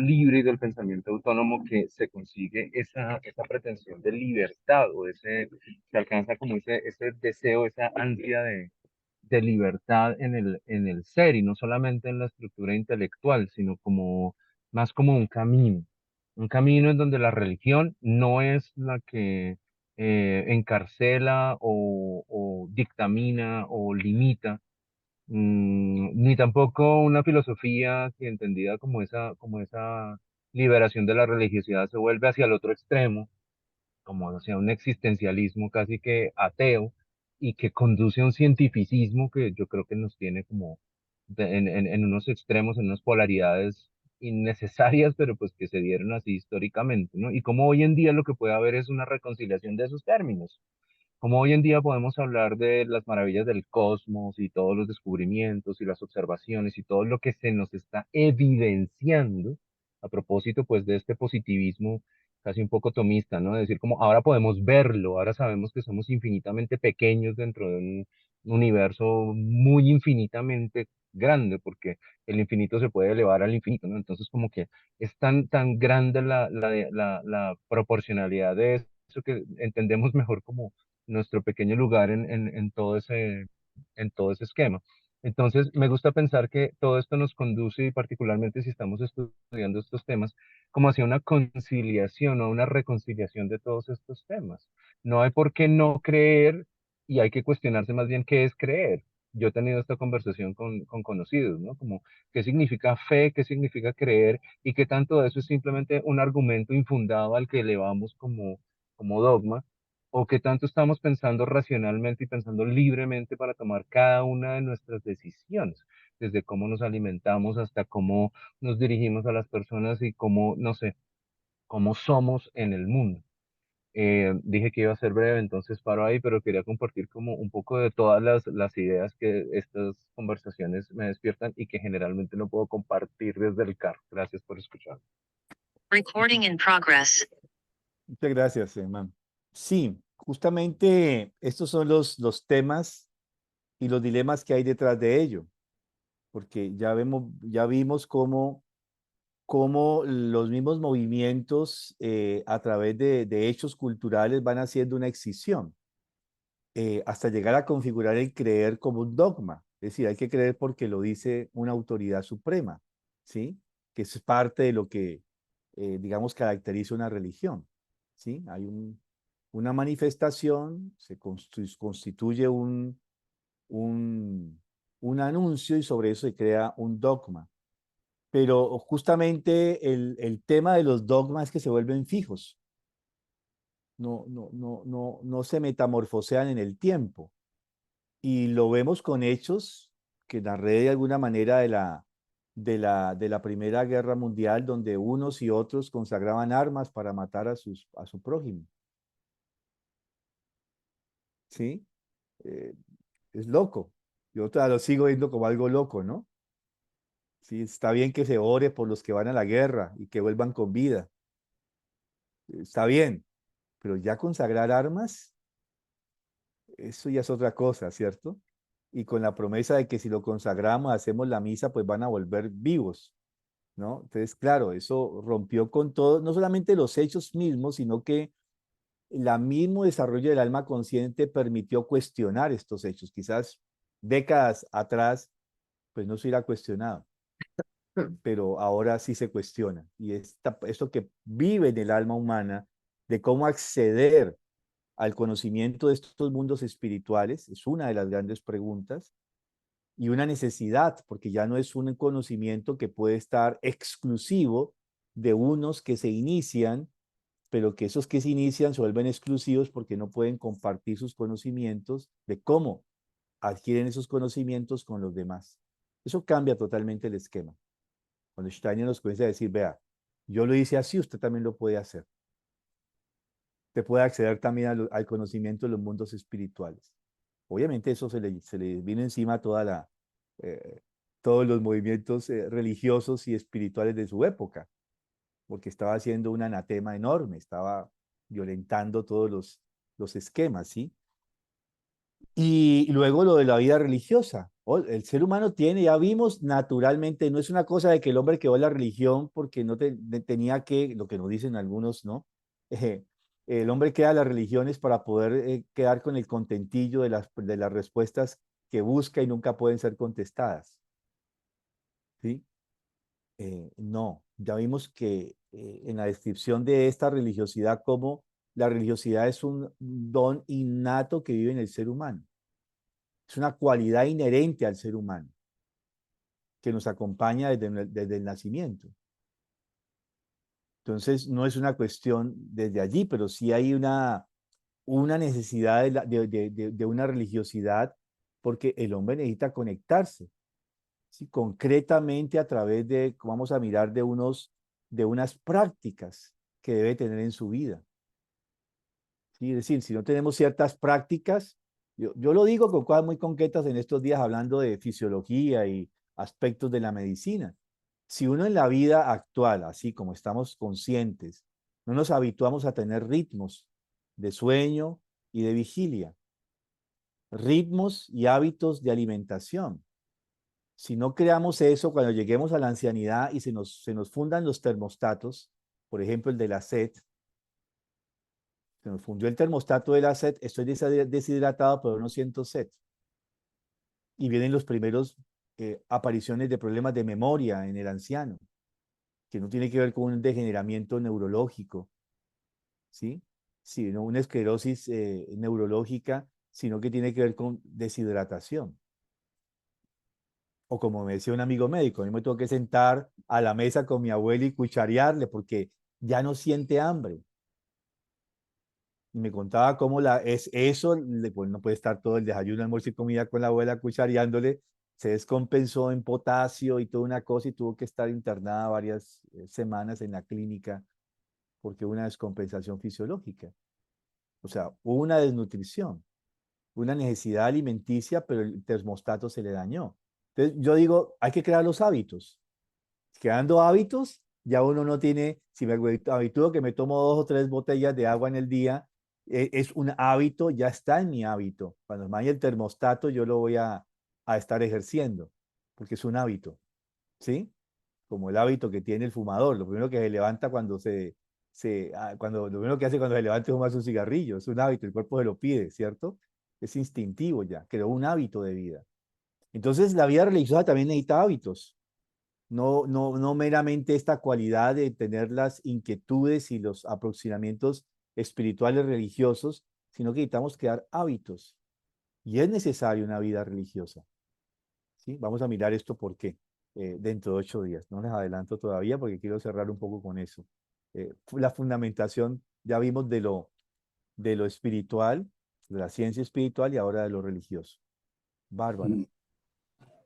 libre y del pensamiento autónomo que se consigue esa pretensión de libertad o se alcanza como ese deseo, esa ansia de libertad en el ser y no solamente en la estructura intelectual, sino más como un camino en donde la religión no es la que encarcela o dictamina o limita ni tampoco una filosofía que entendida como esa liberación de la religiosidad se vuelve hacia el otro extremo, como hacia un existencialismo casi que ateo y que conduce a un cientificismo que yo creo que nos tiene como en unos extremos, en unas polaridades innecesarias, pero pues que se dieron así históricamente, ¿no? Y como hoy en día lo que puede haber es una reconciliación de esos términos. Como hoy en día podemos hablar de las maravillas del cosmos y todos los descubrimientos y las observaciones y todo lo que se nos está evidenciando a propósito pues de este positivismo casi un poco tomista, ¿no? Es decir, como ahora podemos verlo, ahora sabemos que somos infinitamente pequeños dentro de un universo muy infinitamente grande, porque el infinito se puede elevar al infinito, ¿no? Entonces como que es tan grande la proporcionalidad de eso que entendemos mejor como nuestro pequeño lugar en todo ese esquema. Entonces, me gusta pensar que todo esto nos conduce, y particularmente si estamos estudiando estos temas, como hacia una conciliación o una reconciliación de todos estos temas. No hay por qué no creer y hay que cuestionarse más bien qué es creer. Yo he tenido esta conversación con conocidos, ¿no? Como qué significa fe, qué significa creer y qué tanto de eso es simplemente un argumento infundado al que elevamos como dogma o qué tanto estamos pensando racionalmente y pensando libremente para tomar cada una de nuestras decisiones, desde cómo nos alimentamos hasta cómo nos dirigimos a las personas y cómo, no sé, cómo somos en el mundo. Dije que iba a ser breve, entonces paro ahí, pero quería compartir como un poco de todas las ideas que estas conversaciones me despiertan y que generalmente no puedo compartir desde el carro. Gracias por escuchar. Recording in progress. Muchas gracias, hermano. Sí, justamente estos son los temas y los dilemas que hay detrás de ello, porque ya vimos cómo los mismos movimientos a través de hechos culturales van haciendo una excisión, hasta llegar a configurar el creer como un dogma. Es decir, hay que creer porque lo dice una autoridad suprema, ¿sí? Que es parte de lo que, digamos, caracteriza una religión, ¿sí? Hay una manifestación, se constituye un, un anuncio y sobre eso se crea un dogma. Pero justamente el tema de los dogmas es que se vuelven fijos, no se metamorfosean en el tiempo. Y lo vemos con hechos que narré de alguna manera de la Primera Guerra Mundial, donde unos y otros consagraban armas para matar a su prójimo. ¿Sí? Eh, es loco. Yo todavía lo sigo viendo como algo loco, ¿no? Sí, está bien que se ore por los que van a la guerra y que vuelvan con vida. Está bien, pero ya consagrar armas, eso ya es otra cosa, ¿cierto? Y con la promesa de que si lo consagramos, hacemos la misa, pues van a volver vivos, ¿no? Entonces, claro, eso rompió con todo, no solamente los hechos mismos, sino que el mismo desarrollo del alma consciente permitió cuestionar estos hechos. Quizás décadas atrás, pues no se hubiera cuestionado, pero ahora sí se cuestiona. Y esto que vive en el alma humana, de cómo acceder al conocimiento de estos mundos espirituales, es una de las grandes preguntas y una necesidad, porque ya no es un conocimiento que puede estar exclusivo de unos que se inician, pero que esos que se inician se vuelven exclusivos porque no pueden compartir sus conocimientos de cómo adquieren esos conocimientos con los demás. Eso cambia totalmente el esquema. Cuando Steiner nos comienza a decir, vea, yo lo hice así, usted también lo puede hacer. Usted puede acceder también al conocimiento de los mundos espirituales. Obviamente eso se le vino encima a eh, todos los movimientos religiosos y espirituales de su época, porque estaba haciendo un anatema enorme, estaba violentando todos los esquemas, ¿sí? Y luego lo de la vida religiosa. El ser humano tiene, ya vimos, naturalmente, no es una cosa de que el hombre quedó en la religión porque no tenía que, lo que nos dicen algunos, ¿no? Eh, el hombre queda en las religiones para poder quedar con el contentillo de las respuestas que busca y nunca pueden ser contestadas, ¿sí? No, ya vimos que en la descripción de esta religiosidad, como la religiosidad es un don innato que vive en el ser humano. Es una cualidad inherente al ser humano que nos acompaña desde el nacimiento. Entonces, no es una cuestión desde allí, pero sí hay una necesidad de una religiosidad, porque el hombre necesita conectarse, ¿sí? Concretamente a través de, vamos a mirar, de unas prácticas que debe tener en su vida. ¿Sí? Es decir, si no tenemos ciertas prácticas, yo lo digo con cosas muy concretas en estos días, hablando de fisiología y aspectos de la medicina. Si uno en la vida actual, así como estamos conscientes, no nos habituamos a tener ritmos de sueño y de vigilia, ritmos y hábitos de alimentación. Si no creamos eso, cuando lleguemos a la ancianidad y se nos fundan los termostatos, por ejemplo el de la sed, se nos fundió el termostato de la sed, estoy deshidratado pero no siento sed. Y vienen los primeros apariciones de problemas de memoria en el anciano, que no tiene que ver con un degeneramiento neurológico, ¿sí? Sino una esclerosis neurológica, sino que tiene que ver con deshidratación. O como me decía un amigo médico, a mí me tengo que sentar a la mesa con mi abuelo y cucharearle porque ya no siente hambre. Y me contaba cómo pues no puede estar todo el desayuno, almuerzo y comida con la abuela cuchareándole, se descompensó en potasio y toda una cosa y tuvo que estar internada varias semanas en la clínica porque hubo una descompensación fisiológica. O sea, hubo una desnutrición, una necesidad alimenticia, pero el termostato se le dañó. Entonces, yo digo, hay que crear los hábitos. Creando hábitos, ya uno no tiene, si me habitúo que me tomo 2 o 3 botellas de agua en el día, es un hábito, ya está en mi hábito. Cuando me vaya el termostato, yo lo voy a estar ejerciendo, porque es un hábito, ¿sí? Como el hábito que tiene el fumador. Lo primero que se levanta lo primero que hace cuando se levanta es fumarse un cigarrillo. Es un hábito, el cuerpo se lo pide, ¿cierto? Es instintivo ya, creó un hábito de vida. Entonces, la vida religiosa también necesita hábitos. No meramente esta cualidad de tener las inquietudes y los aproximamientos espirituales religiosos, sino que necesitamos crear hábitos. Y es necesaria una vida religiosa, ¿sí? Vamos a mirar esto por qué dentro de 8 días. No les adelanto todavía porque quiero cerrar un poco con eso. La fundamentación, ya vimos de lo espiritual, de la ciencia espiritual y ahora de lo religioso. Bárbara.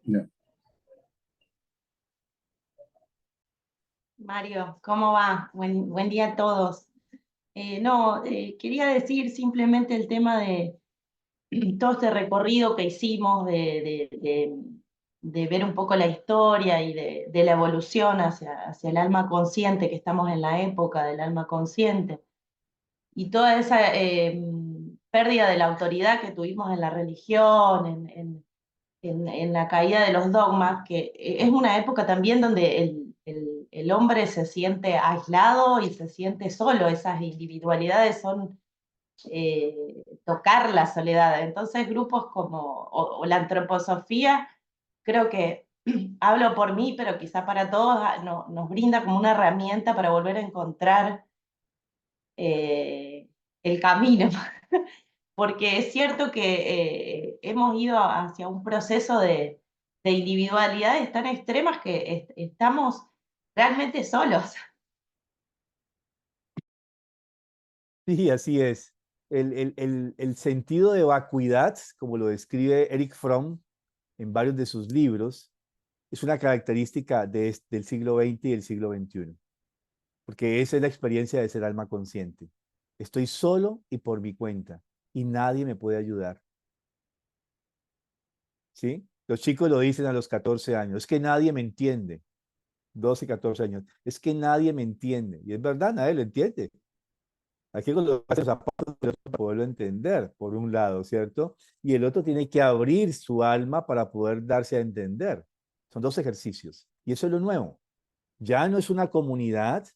No. Mario, ¿cómo va? Buen día a todos. Quería decir simplemente el tema de todo este recorrido que hicimos de ver un poco la historia y de la evolución hacia el alma consciente, que estamos en la época del alma consciente, y toda esa pérdida de la autoridad que tuvimos en la religión, en la caída de los dogmas, que es una época también donde el hombre se siente aislado y se siente solo. Esas individualidades son tocar la soledad. Entonces grupos como o la antroposofía, creo que hablo por mí, pero quizá para todos nos brinda como una herramienta para volver a encontrar el camino. Porque es cierto que hemos ido hacia un proceso de individualidades tan extremas que estamos realmente solos. Sí, así es. El sentido de vacuidad, como lo describe Eric Fromm en varios de sus libros, es una característica del siglo XX y del siglo XXI, porque esa es la experiencia de ser alma consciente. Estoy solo y por mi cuenta, y nadie me puede ayudar. ¿Sí? Los chicos lo dicen a los 14 años, es que nadie me entiende. 12, 14 años, es que nadie me entiende. Y es verdad, nadie lo entiende. Hay que colocar los zapatos para poderlo entender, por un lado, ¿cierto? Y el otro tiene que abrir su alma para poder darse a entender. Son 2 ejercicios. Y eso es lo nuevo. Ya no es una comunidad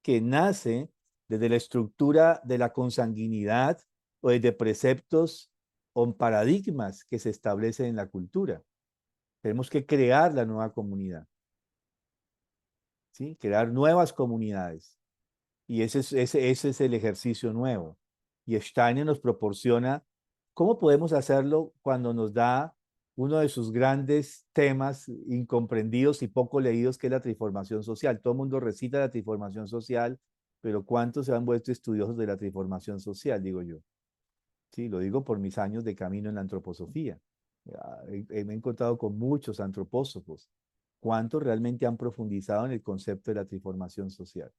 que nace desde la estructura de la consanguinidad o desde preceptos o paradigmas que se establecen en la cultura. Tenemos que crear la nueva comunidad, ¿sí? Crear nuevas comunidades. Y ese es el ejercicio nuevo. Y Steiner nos proporciona cómo podemos hacerlo cuando nos da uno de sus grandes temas incomprendidos y poco leídos, que es la transformación social. Todo el mundo recita la transformación social, pero ¿cuántos se han vuelto estudiosos de la transformación social, digo yo? Sí, lo digo por mis años de camino en la antroposofía. Me he encontrado con muchos antropósofos. ¿Cuántos realmente han profundizado en el concepto de la transformación social?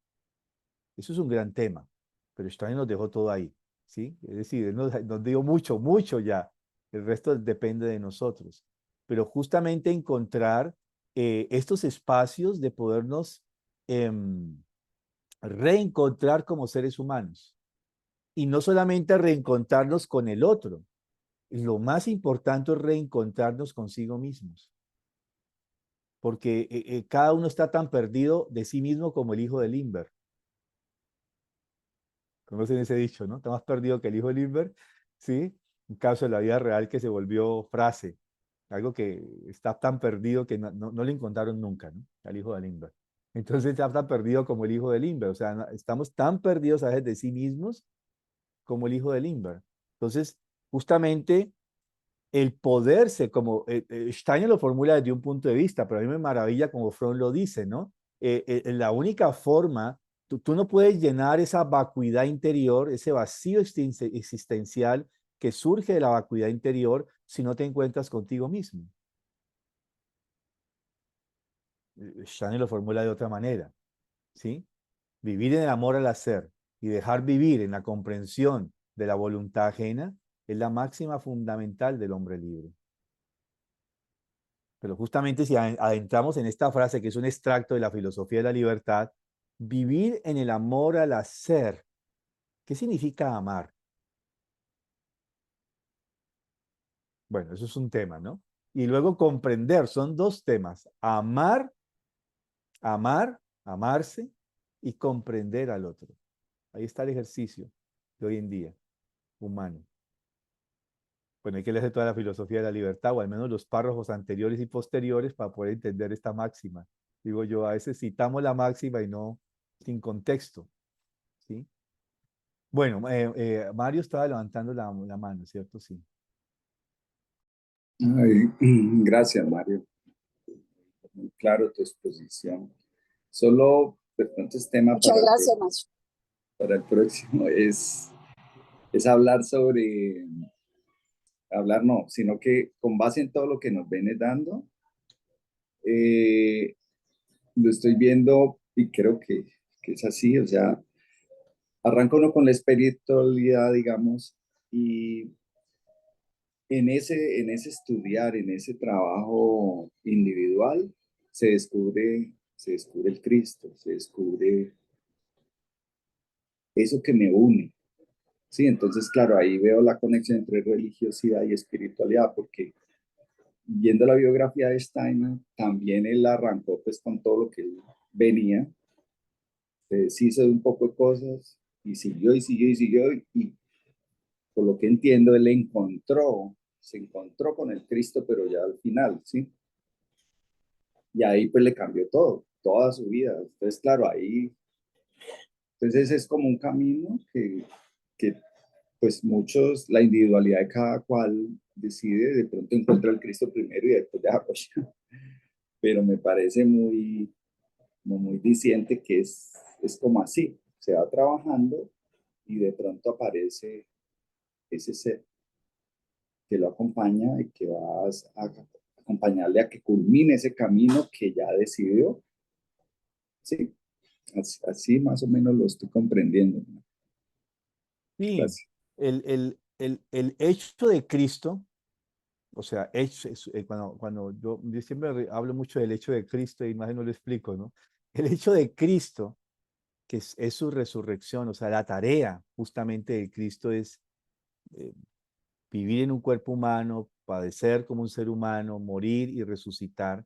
Eso es un gran tema, pero Stein nos dejó todo ahí, ¿sí? Es decir, él nos dio mucho, mucho ya. El resto depende de nosotros. Pero justamente encontrar estos espacios de podernos reencontrar como seres humanos. Y no solamente reencontrarnos con el otro. Lo más importante es reencontrarnos consigo mismos. Porque cada uno está tan perdido de sí mismo como el hijo de Lindbergh. Conocen ese dicho, ¿no? Está más perdido que el hijo de Lindbergh, ¿sí? Un caso de la vida real que se volvió frase. Algo que está tan perdido que no lo encontraron nunca, ¿no? Al hijo de Lindbergh. Entonces está tan perdido como el hijo de Lindbergh. O sea, estamos tan perdidos a veces de sí mismos como el hijo de Lindbergh. Entonces, justamente el poderse, como Steiner lo formula desde un punto de vista, pero a mí me maravilla como Fromm lo dice, ¿no? La única forma, tú no puedes llenar esa vacuidad interior, ese vacío existencial que surge de la vacuidad interior si no te encuentras contigo mismo. Steiner lo formula de otra manera, ¿sí? Vivir en el amor al hacer y dejar vivir en la comprensión de la voluntad ajena es la máxima fundamental del hombre libre. Pero justamente si adentramos en esta frase, que es un extracto de la filosofía de la libertad, vivir en el amor al hacer. ¿Qué significa amar? Bueno, eso es un tema, ¿no? Y luego comprender, son dos temas. Amar, amarse y comprender al otro. Ahí está el ejercicio de hoy en día, humano. Bueno, hay que leer toda la filosofía de la libertad, o al menos los párrafos anteriores y posteriores, para poder entender esta máxima. Digo yo, a veces citamos la máxima y no sin contexto, ¿sí? Bueno, Mario estaba levantando la mano, ¿cierto? Sí. Ay, gracias, Mario. Muy claro tu exposición. Solo, de pronto, es tema Muchas gracias, Macho. para el próximo, es hablar sobre, hablar no, sino que con base en todo lo que nos vienes dando, lo estoy viendo y creo que es así, o sea, arranca uno con la espiritualidad, digamos, y en ese estudiar, en ese trabajo individual, se descubre el Cristo, se descubre eso que me une. Sí, entonces, claro, ahí veo la conexión entre religiosidad y espiritualidad, porque viendo la biografía de Steiner, también él arrancó pues con todo lo que él venía, se deshizo de un poco de cosas y siguió y siguió y siguió, y por lo que entiendo, él se encontró con el Cristo, pero ya al final, ¿sí? Y ahí pues le cambió todo, toda su vida. Entonces, claro, ahí, entonces es como un camino que pues muchos, la individualidad de cada cual decide, de pronto encuentra el Cristo primero y después ya, pues, pero me parece muy diciente que es como así, se va trabajando y de pronto aparece ese ser que lo acompaña y que va a acompañarle a que culmine ese camino que ya decidió. Sí, así más o menos lo estoy comprendiendo. Sí, Gracias. el hecho de Cristo, o sea, cuando yo siempre hablo mucho del hecho de Cristo y más no lo explico, ¿no? El hecho de Cristo, que es su resurrección, o sea, la tarea justamente de Cristo es vivir en un cuerpo humano, padecer como un ser humano, morir y resucitar.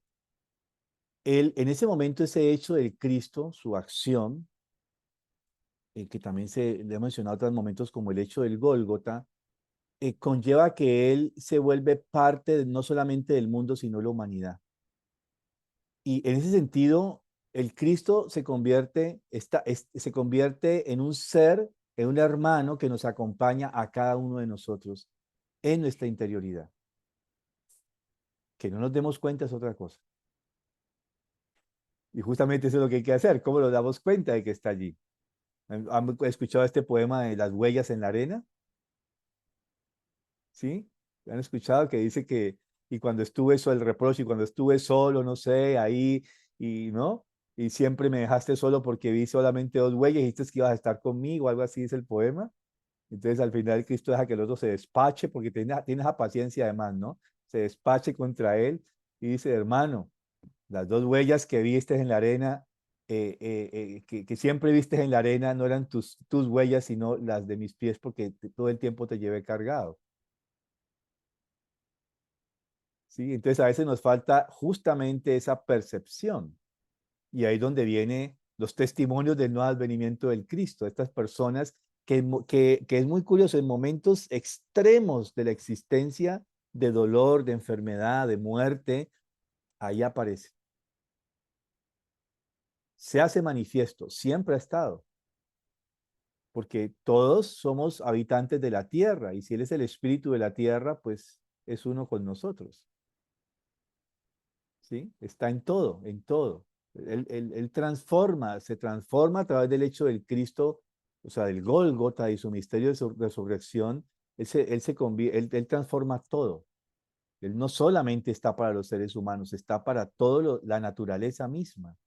En ese momento, ese hecho del Cristo, su acción, que también le he mencionado en otros momentos como el hecho del Gólgota, conlleva que él se vuelve parte no solamente del mundo, sino de la humanidad. Y en ese sentido, el Cristo se convierte en un ser, en un hermano que nos acompaña a cada uno de nosotros en nuestra interioridad. Que no nos demos cuenta es otra cosa. Y justamente eso es lo que hay que hacer. ¿Cómo nos damos cuenta de que está allí? ¿Han escuchado este poema de las huellas en la arena? ¿Sí? ¿Han escuchado que dice que, y cuando estuve el reproche, y cuando estuve solo, no sé, ahí, y no? Y siempre me dejaste solo porque vi solamente 2 huellas y dijiste que ibas a estar conmigo, algo así dice el poema. Entonces al final Cristo deja que el otro se despache, porque tiene esa paciencia además, ¿no? Se despache contra él y dice, hermano, las 2 huellas que viste en la arena, que siempre viste en la arena, no eran tus huellas, sino las de mis pies, porque todo el tiempo te llevé cargado. ¿Sí? Entonces a veces nos falta justamente esa percepción. Y ahí es donde vienen los testimonios del nuevo advenimiento del Cristo, estas personas que es muy curioso, en momentos extremos de la existencia, de dolor, de enfermedad, de muerte, ahí aparece. Se hace manifiesto, siempre ha estado, porque todos somos habitantes de la tierra, y si Él es el espíritu de la tierra, pues es uno con nosotros. ¿Sí? Está en todo, en todo. Él transforma, se transforma a través del hecho del Cristo, o sea, del Gólgota y su misterio de su resurrección. Él transforma todo. Él no solamente está para los seres humanos, está para toda la naturaleza misma.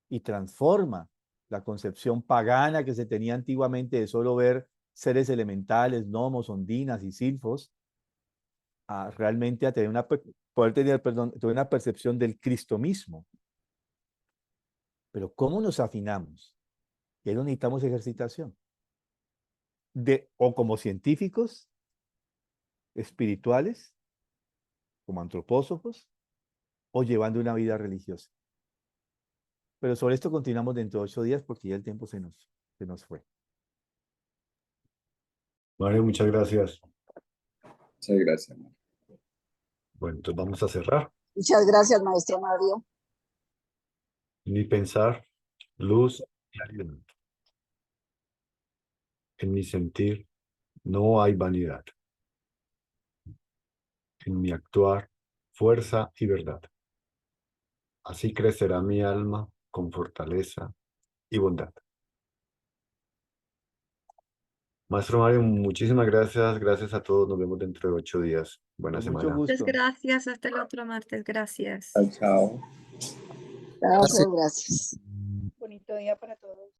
Y transforma la concepción pagana que se tenía antiguamente de solo ver seres elementales, gnomos, ondinas y silfos, a realmente a tener poder tener, tener una percepción del Cristo mismo. Pero ¿cómo nos afinamos? Y ahí necesitamos ejercitación. O como científicos espirituales, como antropósofos, o llevando una vida religiosa. Pero sobre esto continuamos dentro de 8 días porque ya el tiempo se nos fue. Mario, muchas gracias. Muchas gracias. Bueno, entonces vamos a cerrar. Muchas gracias, maestro Mario. Mi pensar, luz y aliento. En mi sentir no hay vanidad. En mi actuar, fuerza y verdad. Así crecerá mi alma con fortaleza y bondad. Maestro Mario, muchísimas gracias. Gracias a todos. Nos vemos dentro de 8 días. Buena Con mucho semana. Muchas gusto. gracias. Hasta el otro martes. Gracias. Chao, chao. Gracias, gracias. Bonito día para todos.